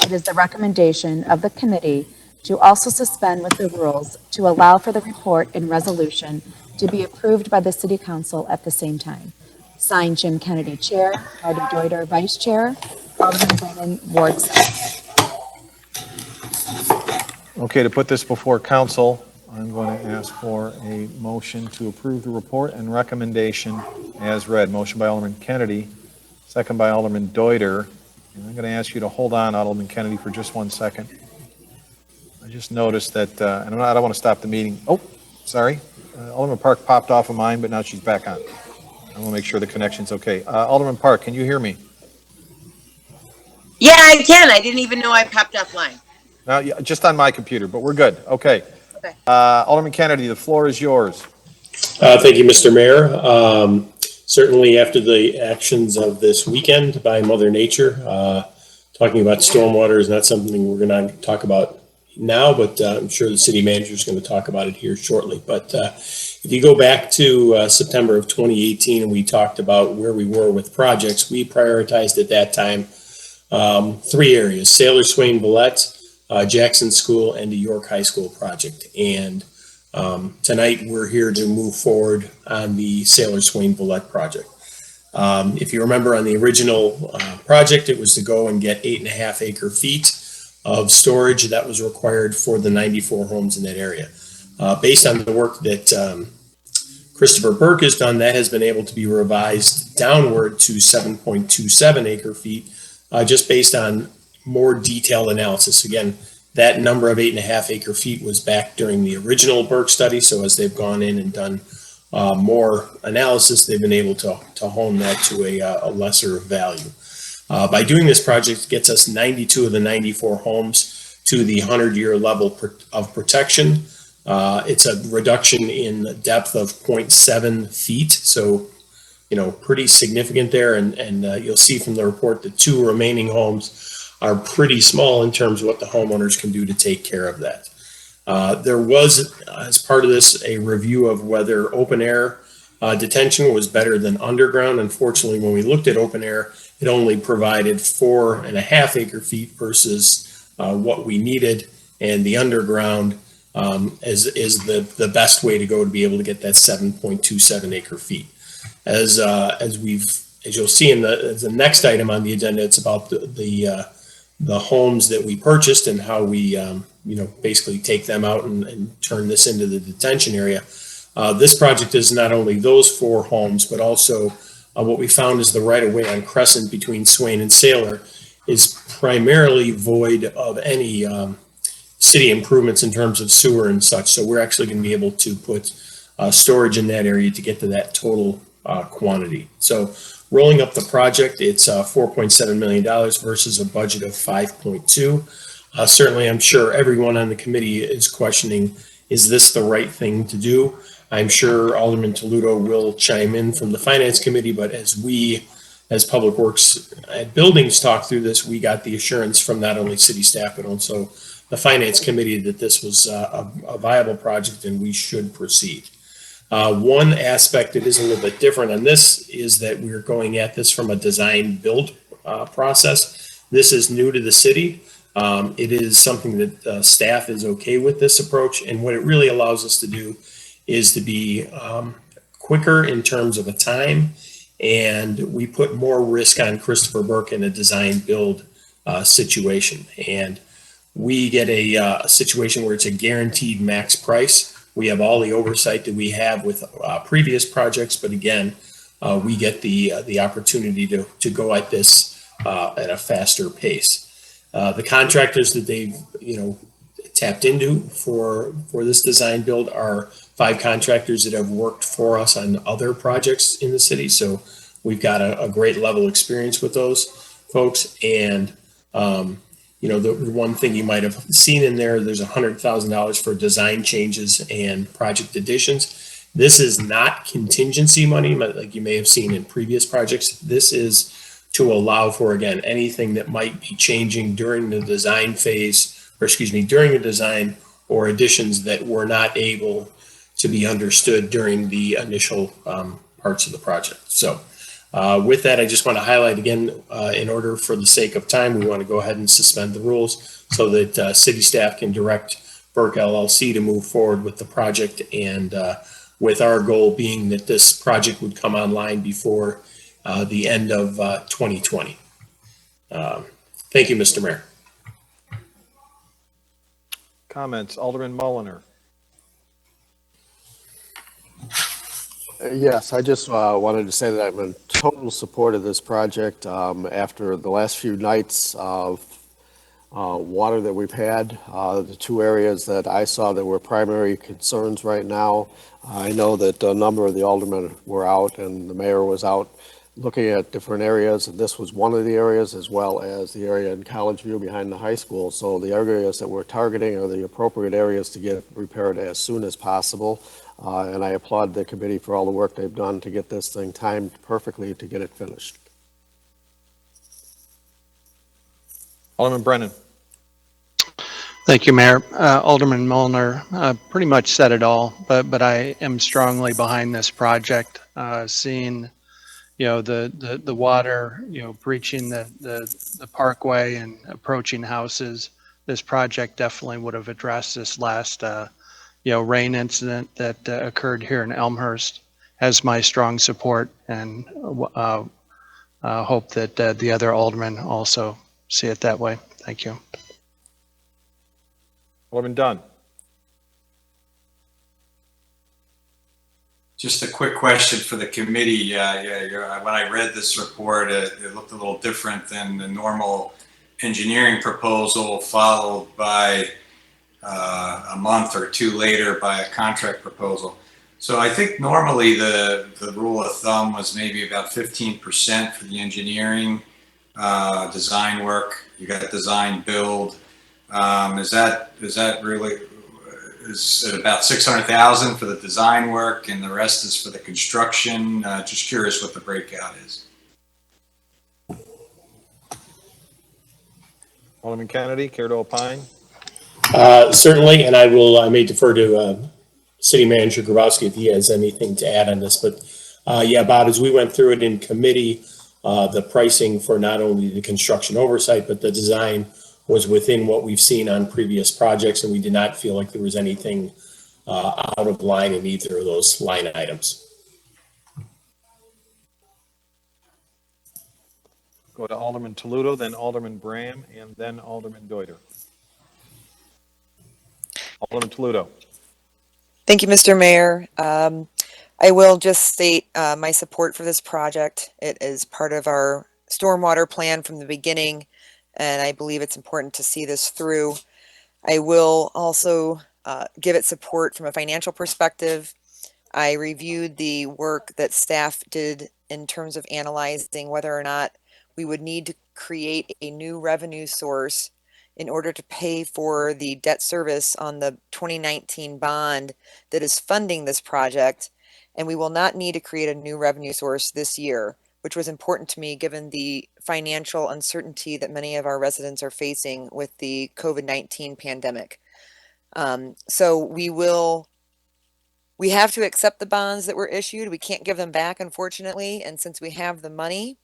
it is the recommendation of the committee to also suspend with the rules to allow for the report and resolution to be approved by the city council at the same time. Signed, Jim Kennedy, Chair, Marty Deuter, Vice Chair, Alderman Brennan, Ward 7. Okay, to put this before council, I'm going to ask for a motion to approve the report and recommendation as read. Motion by Alderman Kennedy, second by Alderman Deuter. And I'm going to ask you to hold on, Alderman Kennedy, for just 1 second. I just noticed that, and I don't want to stop the meeting. Oh, sorry. Alderman Park popped off of mine, but now she's back on. I want to make sure the connection's okay. Alderman Park, can you hear me? Yeah, I can. I didn't even know I popped offline. No, just on my computer, but we're good. Okay. Okay. Alderman Kennedy, the floor is yours. Thank you, Mr. Mayor. Certainly after the actions of this weekend by Mother Nature, talking about stormwater is not something we're going to talk about now, but I'm sure the city manager is going to talk about it here shortly. But if you go back to September of 2018 and we talked about where we were with projects, we prioritized at that time 3 areas: Sailor Swain Villette, Jackson School, and the York High School project. And tonight we're here to move forward on the Sailor Swain Villette project. If you remember on the original project, it was to go and get 8.5 acre feet of storage that was required for the 94 homes in that area. Based on the work that Christopher Burke has done, that has been able to be revised downward to 7.27 acre feet, just based on more detailed analysis. Again, that number of 8.5 acre feet was back during the original Burke study. So as they've gone in and done more analysis, they've been able to hone that to a lesser value. By doing this project, it gets us 92 of the 94 homes to the 100-year level of protection. It's a reduction in depth of 0.7 feet. So, pretty significant there. And you'll see from the report the 2 remaining homes are pretty small in terms of what the homeowners can do to take care of that. There was, as part of this, a review of whether open air detention was better than underground. Unfortunately, when we looked at open air, it only provided 4.5 acre feet versus what we needed, and the underground is the best way to go to be able to get that 7.27 acre feet. As you'll see in the next item on the agenda, it's about the homes that we purchased and how we basically take them out and turn this into the detention area. This project is not only those 4 homes, but also what we found is the right-of-way on Crescent between Swain and Sailor is primarily void of any city improvements in terms of sewer and such. So we're actually going to be able to put storage in that area to get to that total quantity. So rolling up the project, it's $4.7 million versus a budget of 5.2. Certainly, I'm sure everyone on the committee is questioning, is this the right thing to do? I'm sure Alderman Toledo will chime in from the Finance Committee, but as we, as Public Works and Buildings talk through this, we got the assurance from not only city staff, but also the Finance Committee that this was a viable project and we should proceed. One aspect that is a little bit different on this is that we're going at this from a design build process. This is new to the city. It is something that staff is okay with this approach, and what it really allows us to do is to be quicker in terms of a time, and we put more risk on Christopher Burke in a design build situation. And we get a situation where it's a guaranteed max price. We have all the oversight that we have with previous projects, but again, we get the opportunity to go at this at a faster pace. The contractors that they've tapped into for this design build are 5 contractors that have worked for us on other projects in the city. So we've got a great level of experience with those folks. And the one thing you might have seen in there's $100,000 for design changes and project additions. This is not contingency money like you may have seen in previous projects. This is to allow for, again, anything that might be changing during the design phase, or excuse me, during the design, or additions that were not able to be understood during the initial parts of the project. So with that, I just want to highlight again, in order for the sake of time, we want to go ahead and suspend the rules so that city staff can direct Burke LLC to move forward with the project, and with our goal being that this project would come online before the end of 2020. Thank you, Mr. Mayor. Comments, Alderman Mulliner. Yes, I just wanted to say that I'm in total support of this project. After the last few nights of water that we've had, the two areas that I saw that were primary concerns right now, I know that a number of the aldermen were out and the mayor was out looking at different areas, and this was one of the areas, as well as the area in College View behind the high school. So the areas that we're targeting are the appropriate areas to get repaired as soon as possible. And I applaud the committee for all the work they've done to get this thing timed perfectly to get it finished. Alderman Brennan. Thank you, Mayor. Alderman Mulliner pretty much said it all, but I am strongly behind this project. Seeing, the water, breaching the parkway and approaching houses, this project definitely would have addressed this last, rain incident that occurred here in Elmhurst. Has my strong support, and hope that the other aldermen also see it that way. Thank you. Alderman Dunn. Just a quick question for the committee. When I read this report, it looked a little different than the normal engineering proposal, followed by a month or two later by a contract proposal. So I think normally the rule of thumb was maybe about 15% for the engineering design work. You got design build. Is it about 600,000 for the design work and the rest is for the construction? Just curious what the breakout is. Alderman Kennedy, care to opine? Certainly, and I may defer to City Manager Grabowski if he has anything to add on this. But yeah, Bob, as we went through it in committee, the pricing for not only the construction oversight but the design was within what we've seen on previous projects, and we did not feel like there was anything out of line in either of those line items. Go to Alderman Toledo, then Alderman Bram, and then Alderman Deuter. Alderman Toledo. Thank you, Mr. Mayor. I will just state my support for this project. It is part of our stormwater plan from the beginning, and I believe it's important to see this through. I will also give it support from a financial perspective. I reviewed the work that staff did in terms of analyzing whether or not we would need to create a new revenue source in order to pay for the debt service on the 2019 bond that is funding this project. And we will not need to create a new revenue source this year, which was important to me given the financial uncertainty that many of our residents are facing with the COVID-19 pandemic. So we have to accept the bonds that were issued. We can't give them back, unfortunately. And since we have the money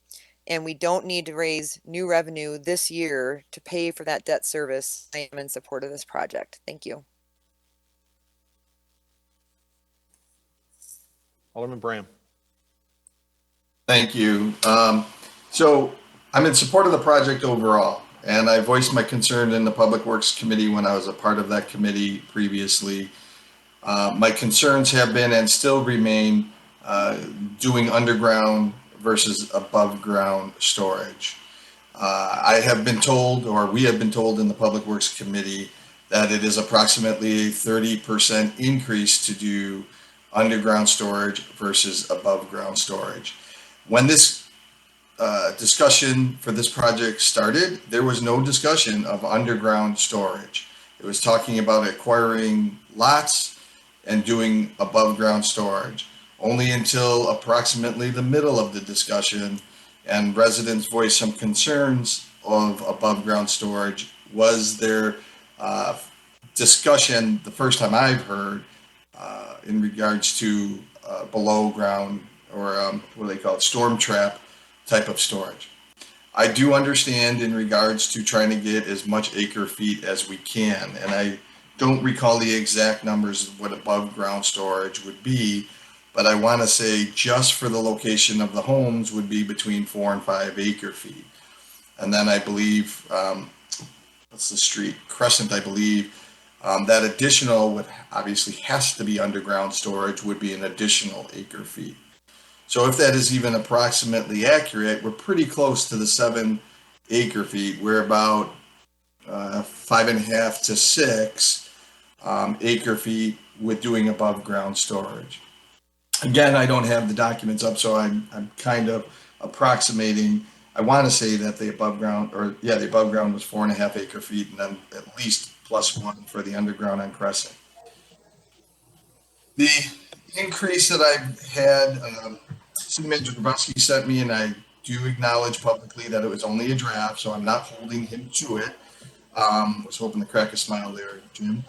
and we don't need to raise new revenue this year to pay for that debt service, I am in support of this project. Thank you. Alderman Bram. Thank you. So I'm in support of the project overall, and I voiced my concern in the Public Works Committee when I was a part of that committee previously. My concerns have been and still remain doing underground versus above ground storage. I have been told, or we have been told in the Public Works Committee, that it is approximately a 30% increase to do underground storage versus above ground storage. When this discussion for this project started, there was no discussion of underground storage. It was talking about acquiring lots and doing above ground storage. Only until approximately the middle of the discussion and residents voiced some concerns of above ground storage. Was there discussion the first time I've heard in regards to below ground or what do they call it, storm trap type of storage? I do understand in regards to trying to get as much acre feet as we can, and I don't recall the exact numbers of what above ground storage would be, but I want to say just for the location of the homes would be between 4 and 5 acre feet. And then I believe, what's the street? Crescent, I believe, that additional would obviously has to be underground storage would be an additional acre feet. So if that is even approximately accurate, we're pretty close to the 7 acre feet. We're about 5.5 to 6 acre feet with doing above ground storage. Again, I don't have the documents up, so I'm kind of approximating. I want to say that the above ground, the above ground was 4.5 acre feet, and then at least +1 for the underground on Crescent. The increase that I've had, City Manager Grabowski sent me, and I do acknowledge publicly that it was only a draft, so I'm not holding him to it. Was hoping to crack a smile there, Jim.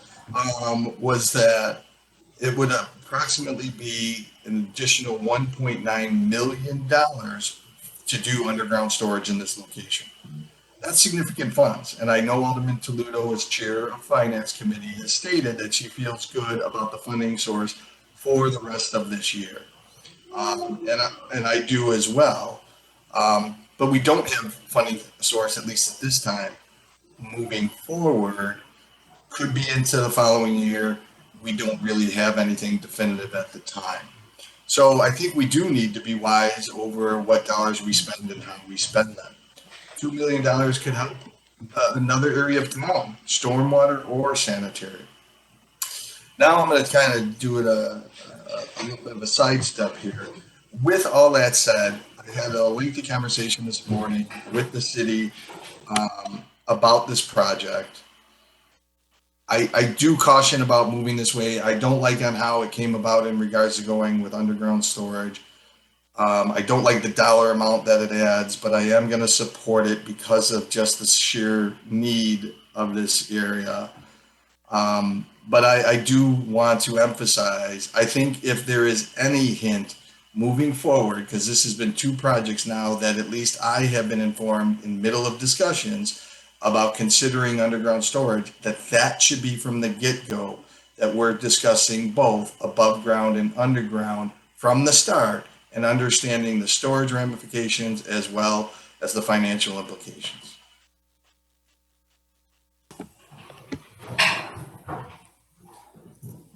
Was that it would approximately be an additional $1.9 million to do underground storage in this location. That's significant funds. And I know Alderman Toledo, as chair of Finance Committee, has stated that she feels good about the funding source for the rest of this year. And I do as well. But we don't have funding source, at least at this time, moving forward. Could be into the following year. We don't really have anything definitive at the time. So I think we do need to be wise over what dollars we spend and how we spend them. $2 million could help another area of town, stormwater or sanitary. Now I'm going to kind of do it a little bit of a sidestep here. With all that said, I had a lengthy conversation this morning with the city about this project. I do caution about moving this way. I don't like on how it came about in regards to going with underground storage. I don't like the dollar amount that it adds, but I am going to support it because of just the sheer need of this area. But I do want to emphasize, I think if there is any hint moving forward, because this has been 2 projects now that at least I have been informed in middle of discussions about considering underground storage, that should be from the get-go, that we're discussing both above ground and underground from the start and understanding the storage ramifications as well as the financial implications.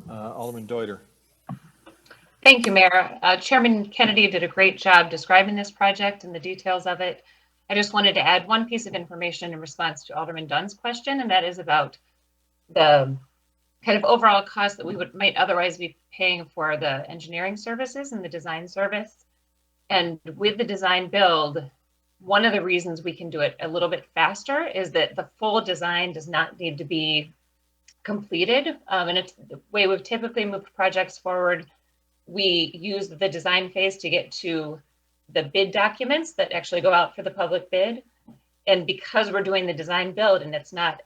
Alderman Deuter. Thank you, Mayor. Chairman Kennedy did a great job describing this project and the details of it. I just wanted to add one piece of information in response to Alderman Dunn's question, and that is about the kind of overall cost that we might otherwise be paying for the engineering services and the design service. And with the design build, one of the reasons we can do it a little bit faster is that the full design does not need to be completed. And it's the way we've typically moved projects forward. We use the design phase to get to the bid documents that actually go out for the public bid. And because we're doing the design build and it's not,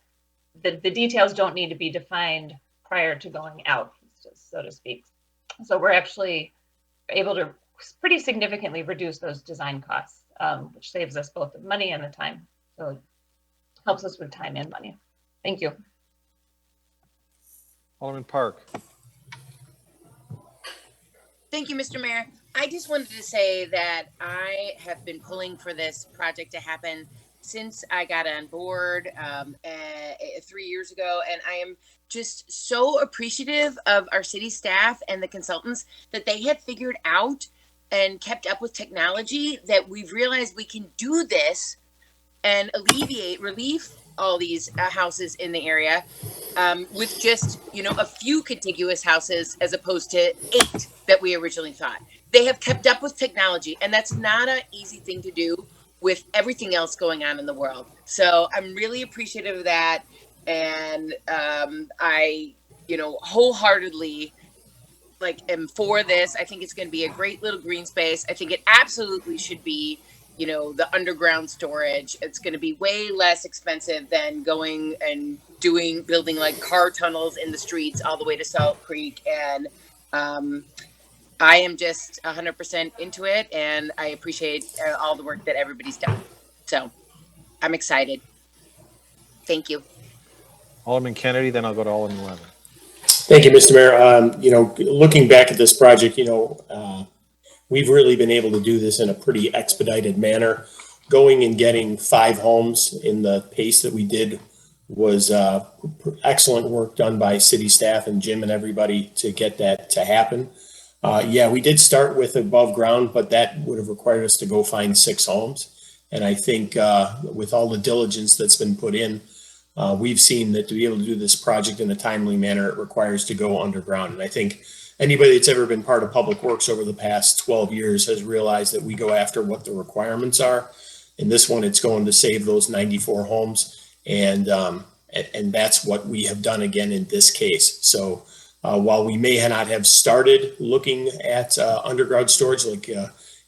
the details don't need to be defined prior to going out, so to speak. So we're actually able to pretty significantly reduce those design costs, which saves us both the money and the time. So it helps us with time and money. Thank you. Alderman Park. Thank you, Mr. Mayor. I just wanted to say that I have been pulling for this project to happen since I got on board 3 years ago, and I am just so appreciative of our city staff and the consultants that they have figured out and kept up with technology, that we've realized we can do this and relieve all these houses in the area with just, a few contiguous houses as opposed to 8 that we originally thought. They have kept up with technology, and that's not an easy thing to do with everything else going on in the world. So I'm really appreciative of that. And I, wholeheartedly am for this. I think it's going to be a great little green space. I think it absolutely should be the underground storage. It's going to be way less expensive than going and building like car tunnels in the streets all the way to Salt Creek. And I am just 100% into it, and I appreciate all the work that everybody's done. So I'm excited. Thank you. Alderman Kennedy, then I'll go to Alderman Levin. Thank you, Mr. Mayor. Looking back at this project, we've really been able to do this in a pretty expedited manner. Going and getting 5 homes in the pace that we did was excellent work done by city staff and Jim and everybody to get that to happen. We did start with above ground, but that would have required us to go find 6 homes. And I think with all the diligence that's been put in, we've seen that to be able to do this project in a timely manner, it requires to go underground. And I think anybody that's ever been part of Public Works over the past 12 years has realized that we go after what the requirements are. In this one, it's going to save those 94 homes. And that's what we have done again in this case. So while we may not have started looking at underground storage like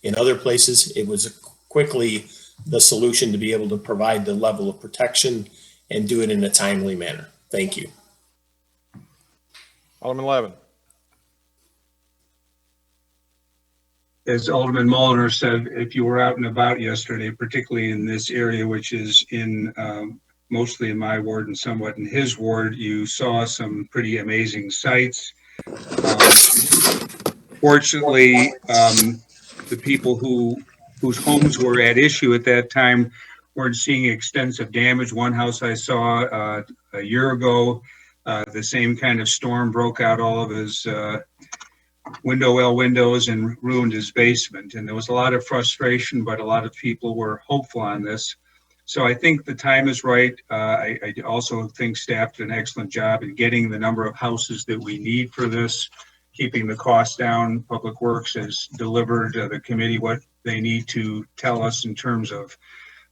in other places, it was quickly the solution to be able to provide the level of protection and do it in a timely manner. Thank you. Alderman Levin. As Alderman Mulliner said, if you were out and about yesterday, particularly in this area, which is in mostly in my ward and somewhat in his ward, you saw some pretty amazing sights. Fortunately, the people whose homes were at issue at that time weren't seeing extensive damage. One house I saw a year ago, the same kind of storm broke out all of his window well windows and ruined his basement. And there was a lot of frustration, but a lot of people were hopeful on this. So I think the time is right. I also think staff did an excellent job in getting the number of houses that we need for this, keeping the cost down. Public Works has delivered the committee what they need to tell us in terms of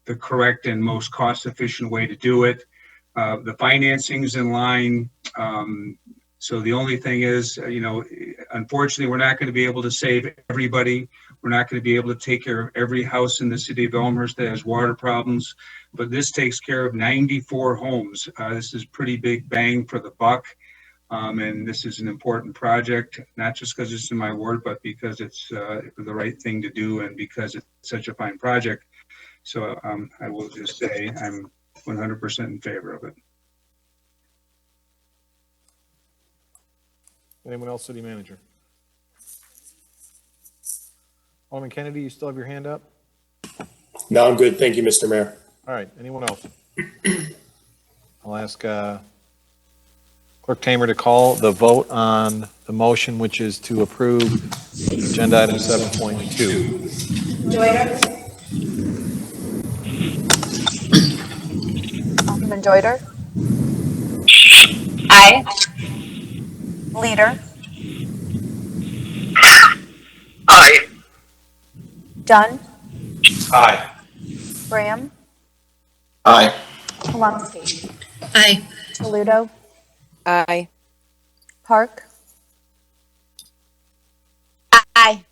the correct and most cost-efficient way to do it. The financing's in line. So the only thing is, unfortunately, we're not going to be able to save everybody. We're not going to be able to take care of every house in the city of Elmhurst that has water problems, but this takes care of 94 homes. This is pretty big bang for the buck. And this is an important project, not just because it's in my ward, but because it's the right thing to do and because it's such a fine project. So I will just say I'm 100% in favor of it. Anyone else, City Manager? Alderman Kennedy, you still have your hand up? No, I'm good. Thank you, Mr. Mayor. All right. Anyone else? I'll ask Clerk Tamer to call the vote on the motion, which is to approve agenda item 7.2. Joyner? Alderman Joyner? Aye. Leader? Aye. Dunn? Aye. Graham? Aye. Palomsky? Aye. Toledo? Aye. Park? Aye.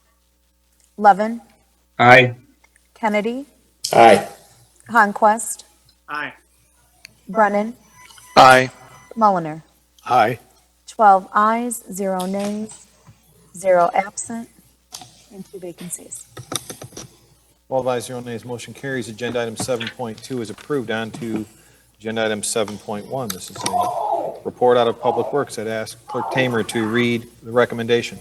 Levin? Aye. Kennedy? Aye. Conquest? Aye. Brennan? Aye. Mulliner? Aye. 12 ayes, 0 nays, 0 absent, and 2 vacancies. 12 ayes, 0 nays, motion carries. Agenda item 7.2 is approved. On to agenda item 7.1. This is a report out of Public Works. I'd ask Clerk Tamer to read the recommendation.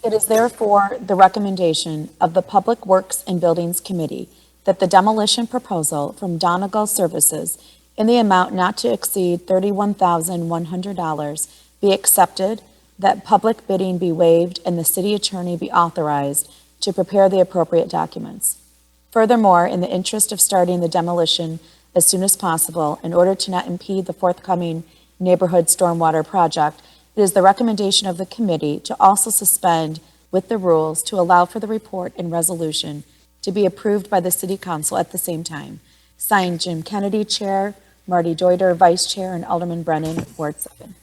It is therefore the recommendation of the Public Works and Buildings Committee that the demolition proposal from Donegal Services in the amount not to exceed $31,100 be accepted, that public bidding be waived, and the city attorney be authorized to prepare the appropriate documents. Furthermore, in the interest of starting the demolition as soon as possible, in order to not impede the forthcoming neighborhood stormwater project, it is the recommendation of the committee to also suspend with the rules to allow for the report and resolution to be approved by the City Council at the same time. Signed, Jim Kennedy, Chair, Marty Deuter, Vice Chair, and Alderman Brennan, Ward 7.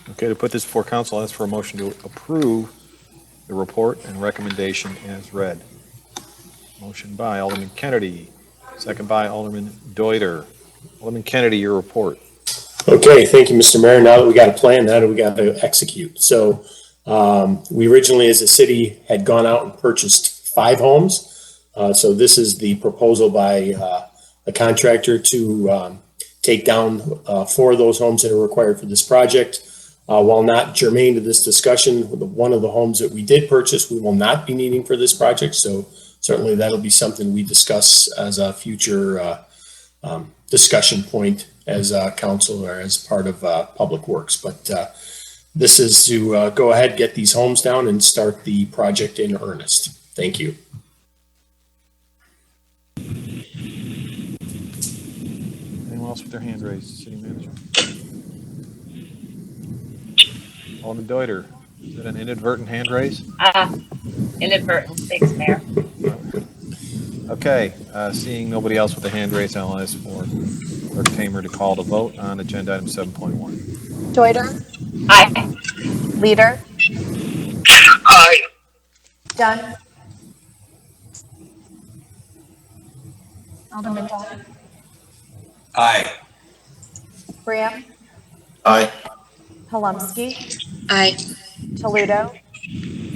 Okay, to put this before council, I'll ask for a motion to approve the report and recommendation as read. Motion by Alderman Kennedy, second by Alderman Deuter. Alderman Kennedy, your report. Okay, thank you, Mr. Mayor. Now that we got a plan, now that we got to execute. So we originally, as a city, had gone out and purchased 5 homes. So this is the proposal by a contractor to take down 4 of those homes that are required for this project. While not germane to this discussion, one of the homes that we did purchase, we will not be needing for this project. So certainly that'll be something we discuss as a future discussion point as council or as part of Public Works. But this is to go ahead, get these homes down and start the project in earnest. Thank you. Anyone else with their hand raised? City Manager? Alderman Deuter, is that an inadvertent hand raise? Inadvertent. Thanks, Mayor. Okay, seeing nobody else with a hand raise, I'll ask for Clerk Tamer to call the vote on agenda item 7.1. Deuter, Aye. Leader, Aye. Dunn. Alderman Dunn, Aye. Graham, Aye. Palumski, Aye. Toledo,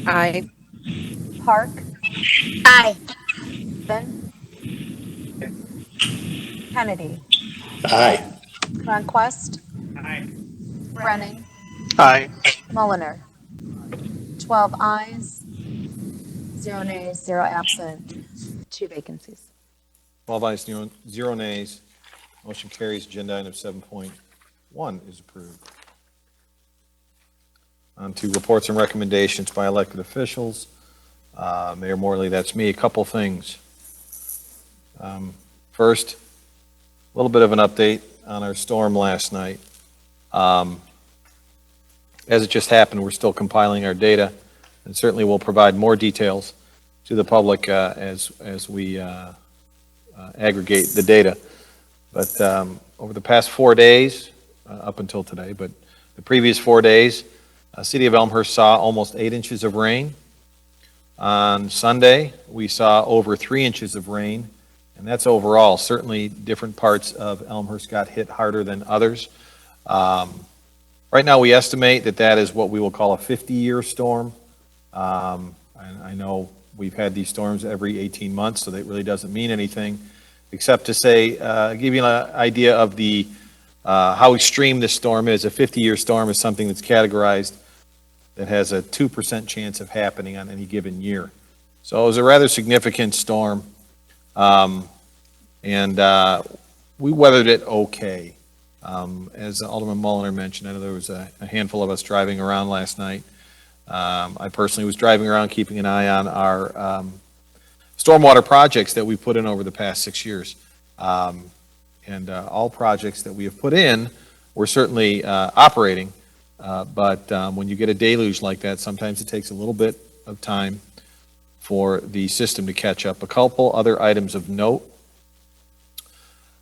Aye. Park, Aye. Ben, Kennedy, Aye. Conquest, Aye. Brennan, Aye. Mulliner. 12 ayes, 0 nays, 0 absent, 2 vacancies. 12 ayes, 0 nays. Motion carries. Agenda item 7.1 is approved. On to reports and recommendations by elected officials. Mayor Morley, that's me. A couple things. First, a little bit of an update on our storm last night. As it just happened, we're still compiling our data, and certainly we'll provide more details to the public as we aggregate the data. But over the past 4 days, up until today, but the previous 4 days, City of Elmhurst saw almost 8 inches of rain. On Sunday, we saw over 3 inches of rain, and that's overall. Certainly, different parts of Elmhurst got hit harder than others. Right now, we estimate that that is what we will call a 50-year storm. And I know we've had these storms every 18 months, so that really doesn't mean anything, except to say, give you an idea of the how extreme this storm is. A 50-year storm is something that's categorized that has a 2% chance of happening on any given year. So it was a rather significant storm, and we weathered it okay. As Alderman Mulliner mentioned, I know there was a handful of us driving around last night. I personally was driving around keeping an eye on our stormwater projects that we put in over the past 6 years. And all projects that we have put in, we're certainly operating. But when you get a deluge like that, sometimes it takes a little bit of time for the system to catch up. A couple other items of note.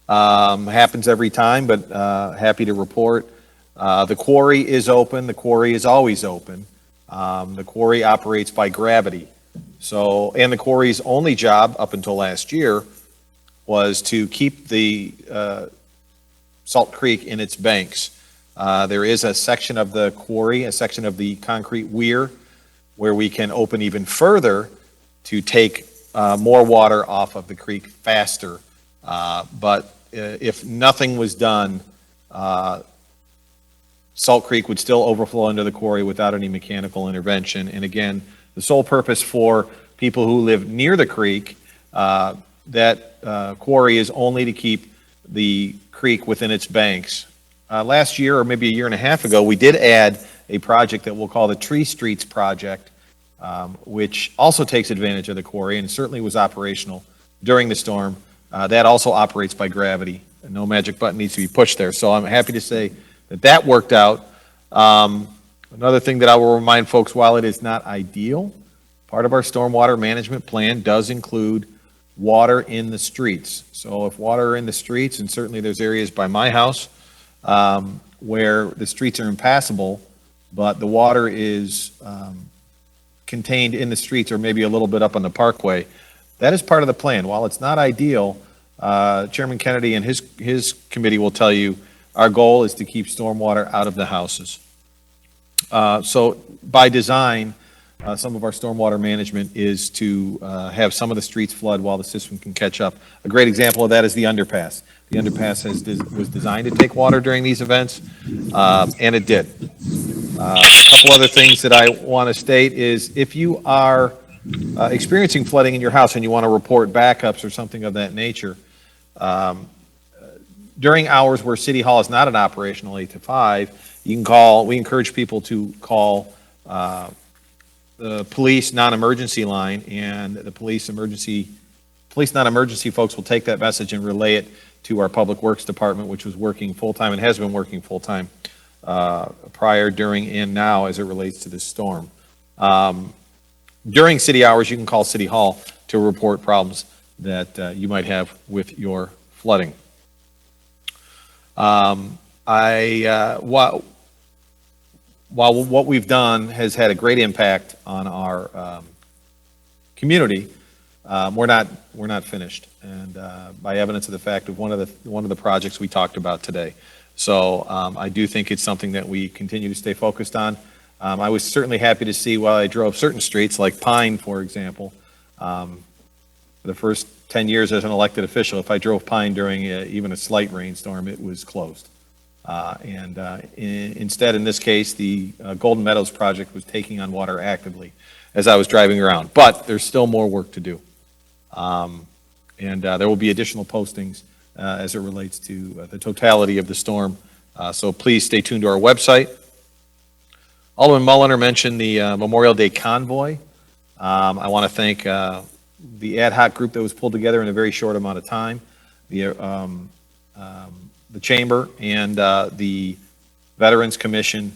Happens every time, but happy to report. The quarry is open. The quarry is always open. The quarry operates by gravity. So, and the quarry's only job up until last year was to keep the Salt Creek in its banks. There is a section of the quarry, a section of the concrete weir, where we can open even further to take more water off of the creek faster. But if nothing was done, Salt Creek would still overflow into the quarry without any mechanical intervention. And again, the sole purpose for people who live near the creek, that quarry is only to keep the creek within its banks. Last year, or maybe a year and a half ago, we did add a project that we'll call the Tree Streets Project, which also takes advantage of the quarry and certainly was operational during the storm. That also operates by gravity. No magic button needs to be pushed there. So I'm happy to say that that worked out. Another thing that I will remind folks, while it is not ideal, part of our stormwater management plan does include water in the streets. So if water are in the streets, and certainly there's areas by my house where the streets are impassable, but the water is contained in the streets or maybe a little bit up on the parkway. That is part of the plan. While it's not ideal, Chairman Kennedy and his committee will tell you our goal is to keep stormwater out of the houses. So by design, some of our stormwater management is to have some of the streets flood while the system can catch up. A great example of that is the underpass. The underpass was designed to take water during these events, and it did. A couple other things that I want to state is if you are experiencing flooding in your house and you want to report backups or something of that nature, during hours where City Hall is not an operational 8 to 5, you can call, we encourage people to call the police non-emergency line, and the police non-emergency folks will take that message and relay it to our Public Works Department, which was working full-time and has been working full-time prior, during, and now as it relates to this storm. During city hours, you can call City Hall to report problems that you might have with your flooding. While what we've done has had a great impact on our community, we're not finished, and by evidence of the fact of one of the projects we talked about today. So I do think it's something that we continue to stay focused on. I was certainly happy to see while I drove certain streets, like Pine, for example. For the first 10 years as an elected official, if I drove Pine during even a slight rainstorm, it was closed. Instead, in this case, the Golden Meadows project was taking on water actively as I was driving around. But there's still more work to do. There will be additional postings as it relates to the totality of the storm. So please stay tuned to our website. Alderman Mulliner mentioned the Memorial Day Convoy. I want to thank the ad hoc group that was pulled together in a very short amount of time. The Chamber and the Veterans Commission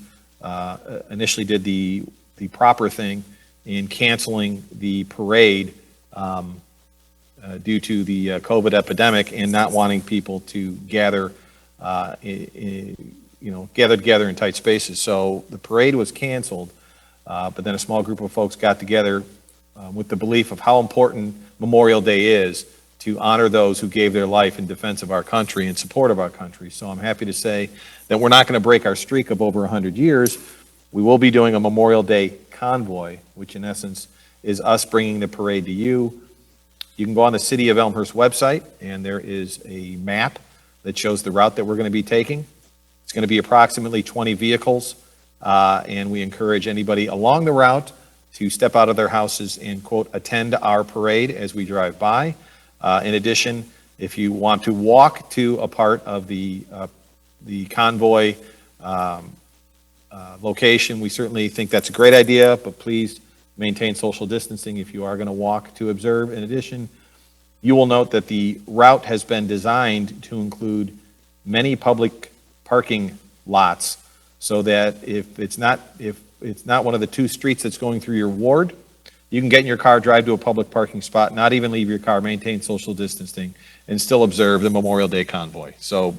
initially did the proper thing in canceling the parade due to the COVID epidemic and not wanting people to gather, gather together in tight spaces. So the parade was canceled, but then a small group of folks got together with the belief of how important Memorial Day is to honor those who gave their life in defense of our country, in support of our country. So I'm happy to say that we're not going to break our streak of over 100 years. We will be doing a Memorial Day convoy, which in essence is us bringing the parade to you. You can go on the City of Elmhurst website, and there is a map that shows the route that we're going to be taking. It's going to be approximately 20 vehicles, and we encourage anybody along the route to step out of their houses and, quote, attend our parade as we drive by. In addition, if you want to walk to a part of the convoy location, we certainly think that's a great idea, but please maintain social distancing if you are going to walk to observe. In addition, you will note that the route has been designed to include many public parking lots, so that if it's not one of the two streets that's going through your ward, you can get in your car, drive to a public parking spot, not even leave your car, maintain social distancing, and still observe the Memorial Day convoy. So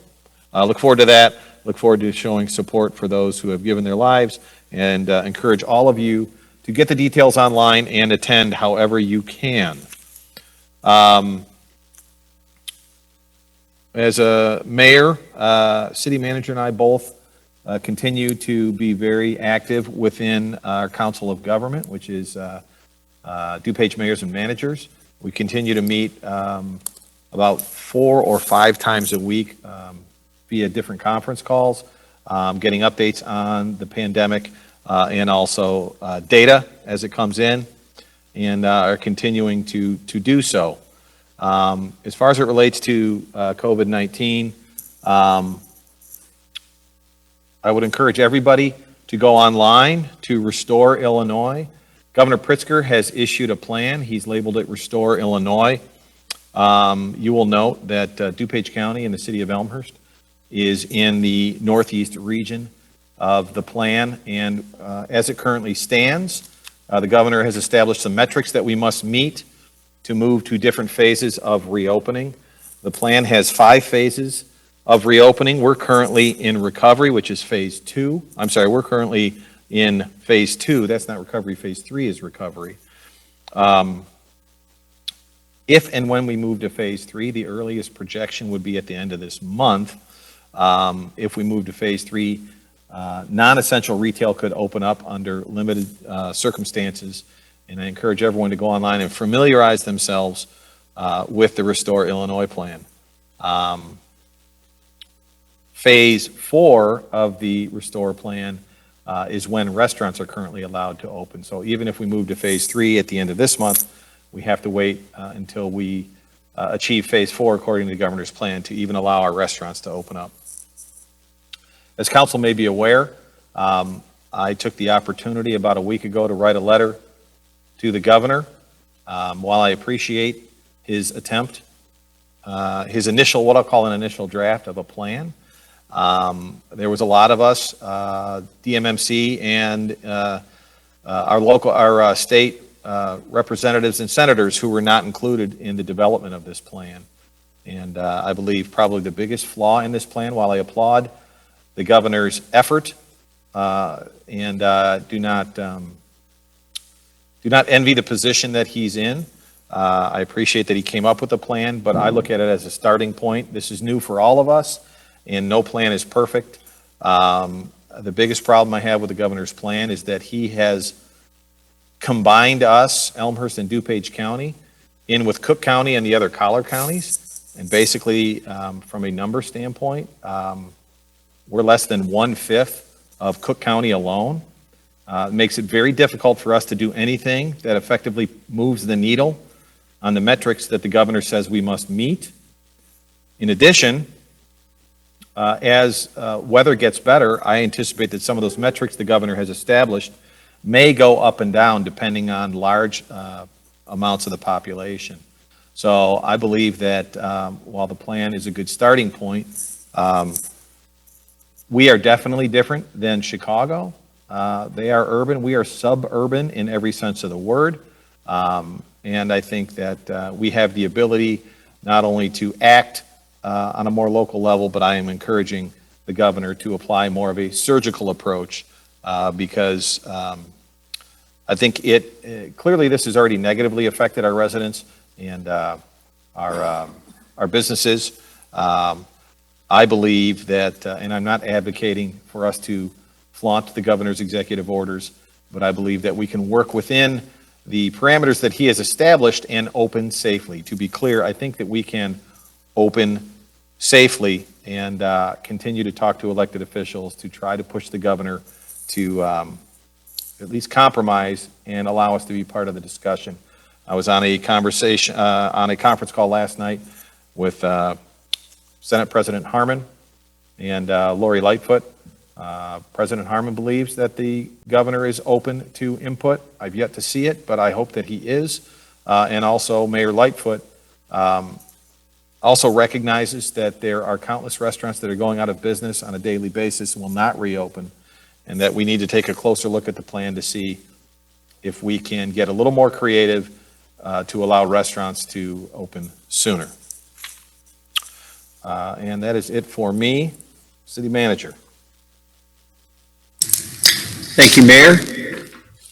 look forward to that. Look forward to showing support for those who have given their lives, and encourage all of you to get the details online and attend however you can. As a mayor, city manager and I both continue to be very active within our Council of Government, which is DuPage Mayors and Managers. We continue to meet about 4 or 5 times a week via different conference calls, getting updates on the pandemic and also data as it comes in, and are continuing to do so. As far as it relates to COVID-19, I would encourage everybody to go online to Restore Illinois. Governor Pritzker has issued a plan. He's labeled it Restore Illinois. You will note that DuPage County and the city of Elmhurst is in the northeast region of the plan, and as it currently stands, the governor has established some metrics that we must meet to move to different phases of reopening. The plan has 5 phases of reopening. We're currently in recovery, which is phase 2. I'm sorry, we're currently in phase 2. That's not recovery. Phase 3 is recovery. If and when we move to phase 3, the earliest projection would be at the end of this month. If we move to phase 3, non-essential retail could open up under limited circumstances. And I encourage everyone to go online and familiarize themselves with the Restore Illinois plan. Phase 4 of the Restore plan is when restaurants are currently allowed to open. So even if we move to phase 3 at the end of this month, we have to wait until we achieve phase 4 according to the governor's plan to even allow our restaurants to open up. As council may be aware, I took the opportunity about a week ago to write a letter to the governor. While I appreciate his attempt, his initial, what I'll call an initial draft of a plan, there was a lot of us, DMMC and our state representatives and senators who were not included in the development of this plan. And I believe probably the biggest flaw in this plan, while I applaud the governor's effort and do not envy the position that he's in. I appreciate that he came up with a plan, but I look at it as a starting point. This is new for all of us, and no plan is perfect. The biggest problem I have with the governor's plan is that he has combined us, Elmhurst and DuPage County, in with Cook County and the other collar counties. And basically, from a number standpoint, we're less than 1/5 of Cook County alone. It makes it very difficult for us to do anything that effectively moves the needle on the metrics that the governor says we must meet. In addition, as weather gets better, I anticipate that some of those metrics the governor has established may go up and down depending on large amounts of the population. So I believe that while the plan is a good starting point, we are definitely different than Chicago. They are urban. We are suburban in every sense of the word. And I think that we have the ability not only to act on a more local level, but I am encouraging the governor to apply more of a surgical approach because I think clearly this has already negatively affected our residents and our businesses. I believe that, and I'm not advocating for us to flaunt the governor's executive orders, but I believe that we can work within the parameters that he has established and open safely. To be clear, I think that we can open safely and continue to talk to elected officials to try to push the governor to at least compromise and allow us to be part of the discussion. I was on a conversation, on a conference call last night with Senate President Harmon and Lori Lightfoot. President Harmon believes that the governor is open to input. I've yet to see it, but I hope that he is. And also Mayor Lightfoot also recognizes that there are countless restaurants that are going out of business on a daily basis and will not reopen, and that we need to take a closer look at the plan to see if we can get a little more creative to allow restaurants to open sooner. And that is it for me, City Manager. Thank you, Mayor.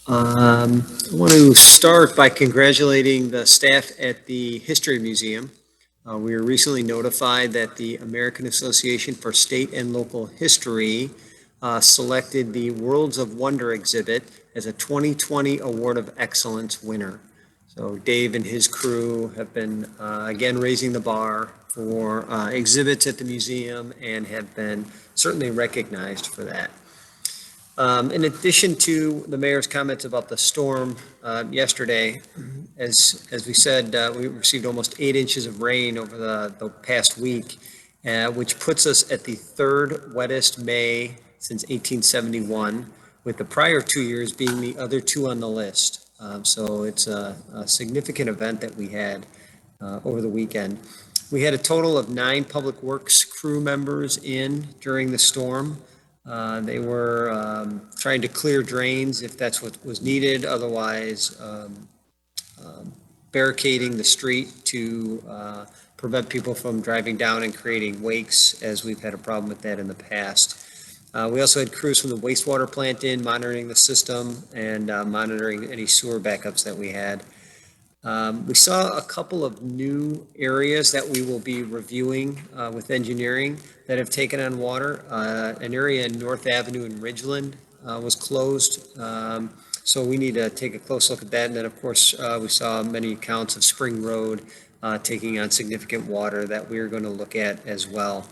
I want to start by congratulating the staff at the History Museum. We were recently notified that the American Association for State and Local History selected the Worlds of Wonder exhibit as a 2020 Award of Excellence winner. So Dave and his crew have been, again, raising the bar for exhibits at the museum and have been certainly recognized for that. In addition to the mayor's comments about the storm yesterday, as we said, we received almost 8 inches of rain over the past week, which puts us at the 3rd wettest May since 1871, with the prior 2 years being the other 2 on the list. So it's a significant event that we had over the weekend. We had a total of 9 Public Works crew members in during the storm. They were trying to clear drains if that's what was needed, otherwise barricading the street to prevent people from driving down and creating wakes, as we've had a problem with that in the past. We also had crews from the wastewater plant in monitoring the system and monitoring any sewer backups that we had. We saw a couple of new areas that we will be reviewing with engineering that have taken on water. An area in North Avenue in Ridgeland was closed. So we need to take a close look at that. And then, of course, we saw many accounts of Spring Road taking on significant water that we're going to look at as well.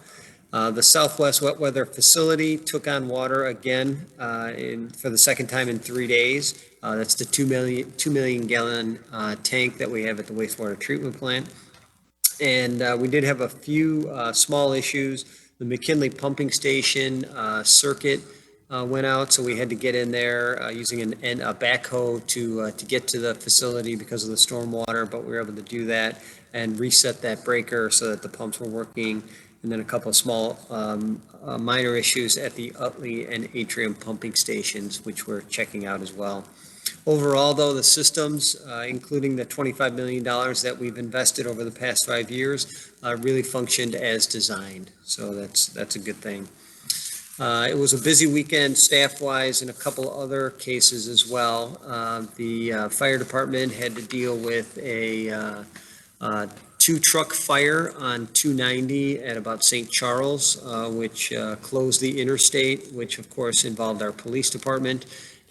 The Southwest Wet Weather Facility took on water again for the second time in 3 days. That's the 2 million gallon tank that we have at the wastewater treatment plant. And we did have a few small issues. The McKinley pumping station circuit went out, so we had to get in there using a backhoe to get to the facility because of the storm water, but we were able to do that and reset that breaker so that the pumps were working. And then a couple of small minor issues at the Utley and Atrium pumping stations, which we're checking out as well. Overall, though, the systems, including the $25 million that we've invested over the past 5 years, really functioned as designed. So that's a good thing. It was a busy weekend staff-wise in a couple other cases as well. The fire department had to deal with a two-truck fire on 290 at about St. Charles, which closed the interstate, which of course involved our police department.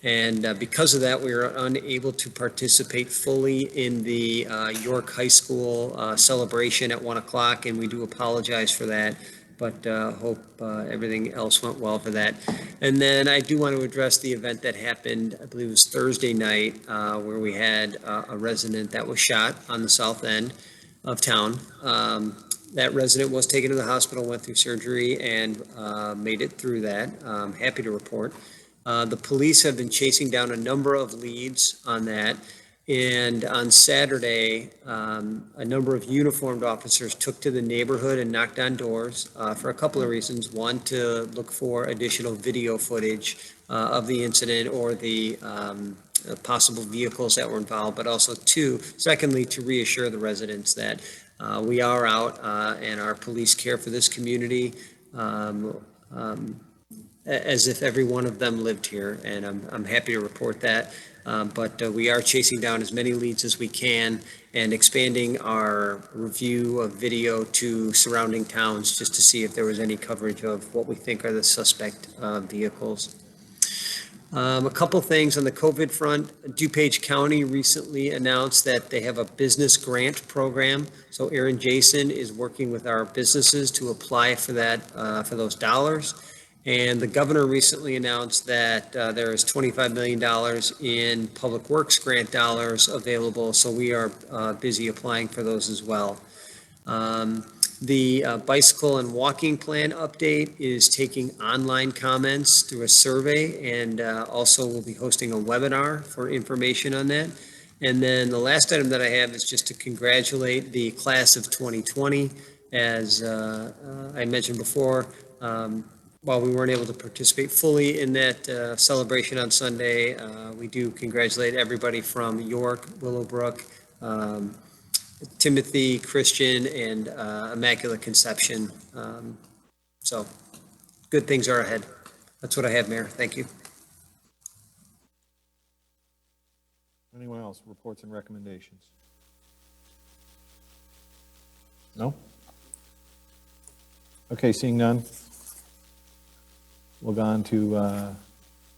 And because of that, we were unable to participate fully in the York High School celebration at 1 o'clock, and we do apologize for that, but hope everything else went well for that. And then I do want to address the event that happened, I believe it was Thursday night, where we had a resident that was shot on the south end of town. That resident was taken to the hospital, went through surgery, and made it through that. I'm happy to report. The police have been chasing down a number of leads on that. And on Saturday, a number of uniformed officers took to the neighborhood and knocked on doors for a couple of reasons. One, to look for additional video footage of the incident or the possible vehicles that were involved, but also secondly, to reassure the residents that we are out and our police care for this community as if every one of them lived here, and I'm happy to report that. But we are chasing down as many leads as we can and expanding our review of video to surrounding towns just to see if there was any coverage of what we think are the suspect vehicles. A couple things on the COVID front. DuPage County recently announced that they have a business grant program. So Aaron Jason is working with our businesses to apply for that, for those dollars. And the governor recently announced that there is $25 million in public works grant dollars available. So we are busy applying for those as well. The bicycle and walking plan update is taking online comments through a survey, and also we'll be hosting a webinar for information on that. And then the last item that I have is just to congratulate the class of 2020. As I mentioned before, while we weren't able to participate fully in that celebration on Sunday, we do congratulate everybody from York, Willowbrook, Timothy, Christian, and Immaculate Conception. So good things are ahead. That's what I have, Mayor. Thank you. Anyone else? Reports and recommendations? No? Okay, seeing none. We'll go on to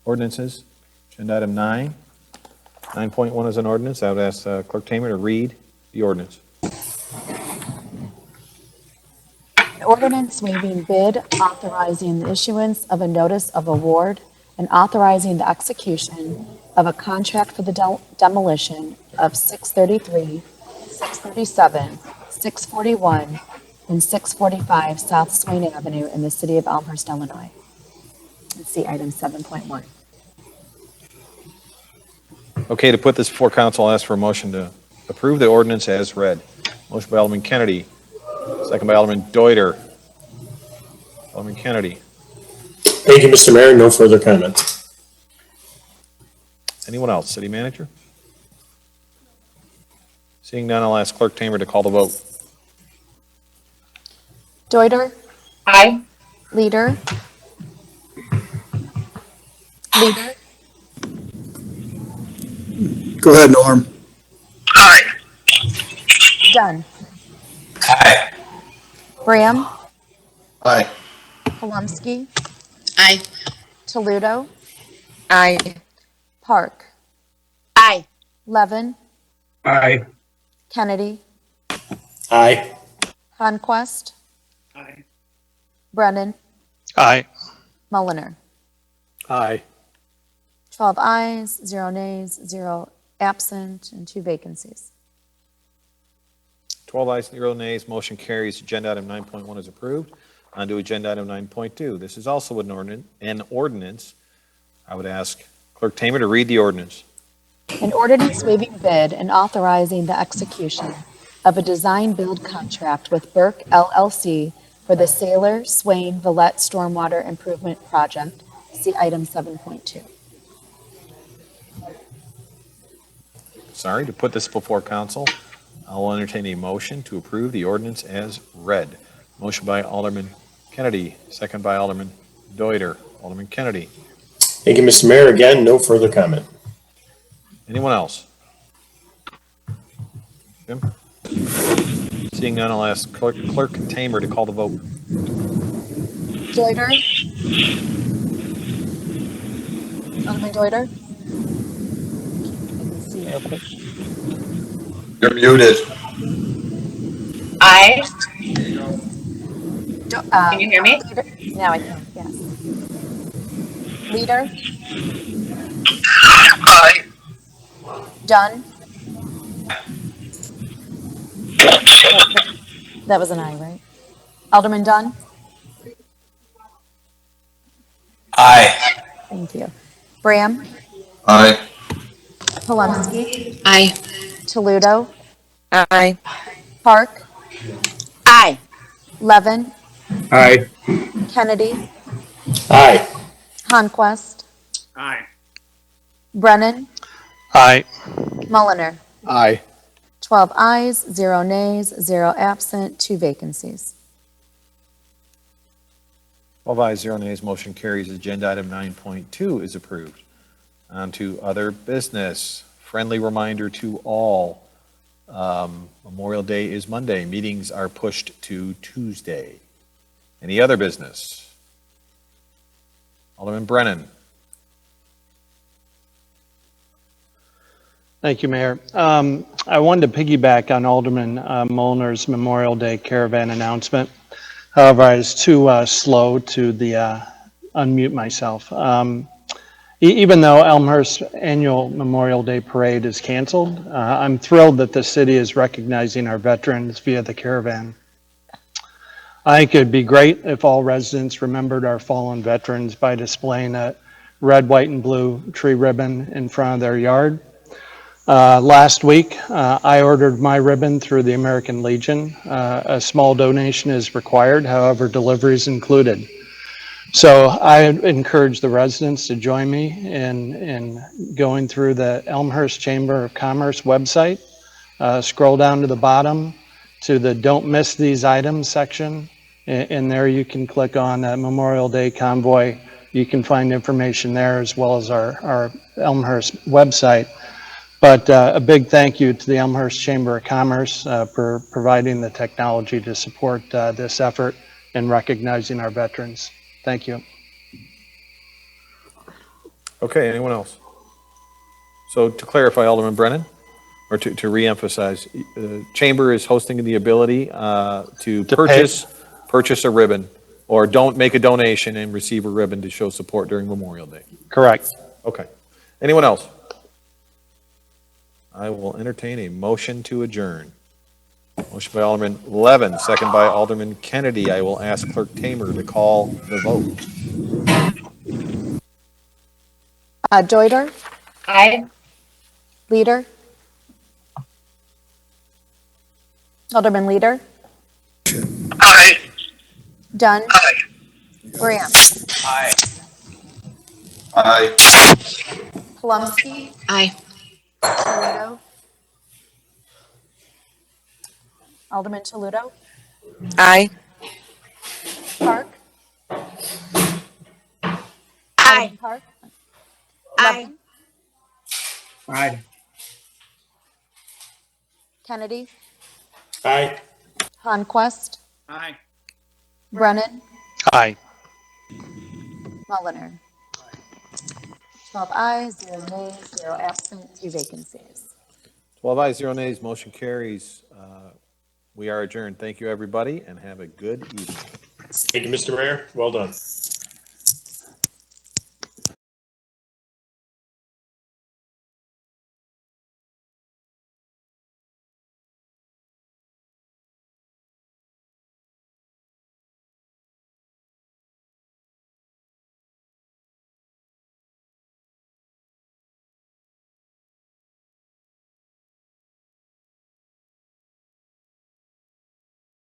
ordinances. Agenda item 9. 9.1 is an ordinance. I would ask Clerk Tamer to read the ordinance. An ordinance waiving bid, authorizing the issuance of a notice of award, and authorizing the execution of a contract for the demolition of 633, 637, 641, and 645 South Swain Avenue in the city of Elmhurst, Illinois. Let's see item 7.1. Okay, to put this before council, I'll ask for a motion to approve the ordinance as read. Motion by Alderman Kennedy, second by Alderman Deuter. Alderman Kennedy. Thank you, Mr. Mayor. No further comments. Anyone else? City Manager? Seeing none, I'll ask Clerk Tamer to call the vote. Deuter. Aye. Leader. Leader, Go ahead, Norm. Dunn, Aye. Graham, Aye. Palumski, Aye. Toledo, Aye. Park, Aye. Levin, Aye. Kennedy, Aye. Conquest, Aye. Brennan, Aye. Mulliner. Aye. 12 ayes, 0 nays, 0 absent, and 2 vacancies. 12 ayes, 0 nays, motion carries. Agenda item 9.1 is approved. On to agenda item 9.2. This is also an ordinance. I would ask Clerk Tamer to read the ordinance. An ordinance waiving bid and authorizing the execution of a design-build contract with Burke LLC for the Sailor Swain Villette Stormwater Improvement Project. See item 7.2. Sorry, to put this before council, I will entertain a motion to approve the ordinance as read. Motion by Alderman Kennedy, second by Alderman Deuter. Alderman Kennedy. Thank you, Mr. Mayor. Again, no further comment. Anyone else? Jim? Seeing none, I'll ask Clerk Tamer to call the vote. Deuter? Alderman Deuter? I can see real quick. You're muted. Aye. Can you hear me? Leader? Now I can, yes. Leader? Aye. Dunn? That was an aye, right? Alderman Dunn? Aye. Thank you. Graham? Aye. Palumski? Aye. Toledo? Aye. Park? Aye. Levin? Aye. Kennedy? Aye. Conquest? Aye. Brennan? Aye. Mulliner? Aye. 12 ayes, 0 nays, 0 absent, 2 vacancies. 12 ayes, 0 nays, motion carries. Agenda item 9.2 is approved. On to other business. Friendly reminder to all, Memorial Day is Monday. Meetings are pushed to Tuesday. Any other business? Alderman Brennan. Thank you, Mayor. I wanted to piggyback on Alderman Molner's Memorial Day Caravan announcement. However, I was too slow to unmute myself. Even though Elmhurst's annual Memorial Day Parade is canceled, I'm thrilled that the city is recognizing our veterans via the Caravan. I think it'd be great if all residents remembered our fallen veterans by displaying a red, white, and blue tree ribbon in front of their yard. Last week, I ordered my ribbon through the American Legion. A small donation is required, however, delivery is included. So I encourage the residents to join me in going through the Elmhurst Chamber of Commerce website. Scroll down to the bottom to the Don't Miss These Items section. And there you can click on Memorial Day Convoy. You can find information there as well as our Elmhurst website. But a big thank you to the Elmhurst Chamber of Commerce for providing the technology to support this effort in recognizing our veterans. Thank you. Okay, anyone else? So to clarify, Alderman Brennan, or to reemphasize, Chamber is hosting the ability to purchase a ribbon, or don't make a donation and receive a ribbon to show support during Memorial Day. Correct. Okay. Anyone else? I will entertain a motion to adjourn. Motion by Alderman Levin, second by Alderman Kennedy. I will ask Clerk Tamer to call the vote. Deuter? Aye. Leader? Alderman Leader? Aye. Dunn? Aye. Graham? Aye. Aye. Palumski? Aye. Toledo? Alderman Toledo? Aye. Park? Aye. Park? Levin, Aye. Kennedy, Aye. Conquest, Aye. Brennan, Aye. Mulliner. 12 ayes, 0 nays, 0 absent, 2 vacancies. 12 ayes, 0 nays, motion carries. We are adjourned. Thank you, everybody, and have a good evening. Thank you, Mr. Mayor. Well done.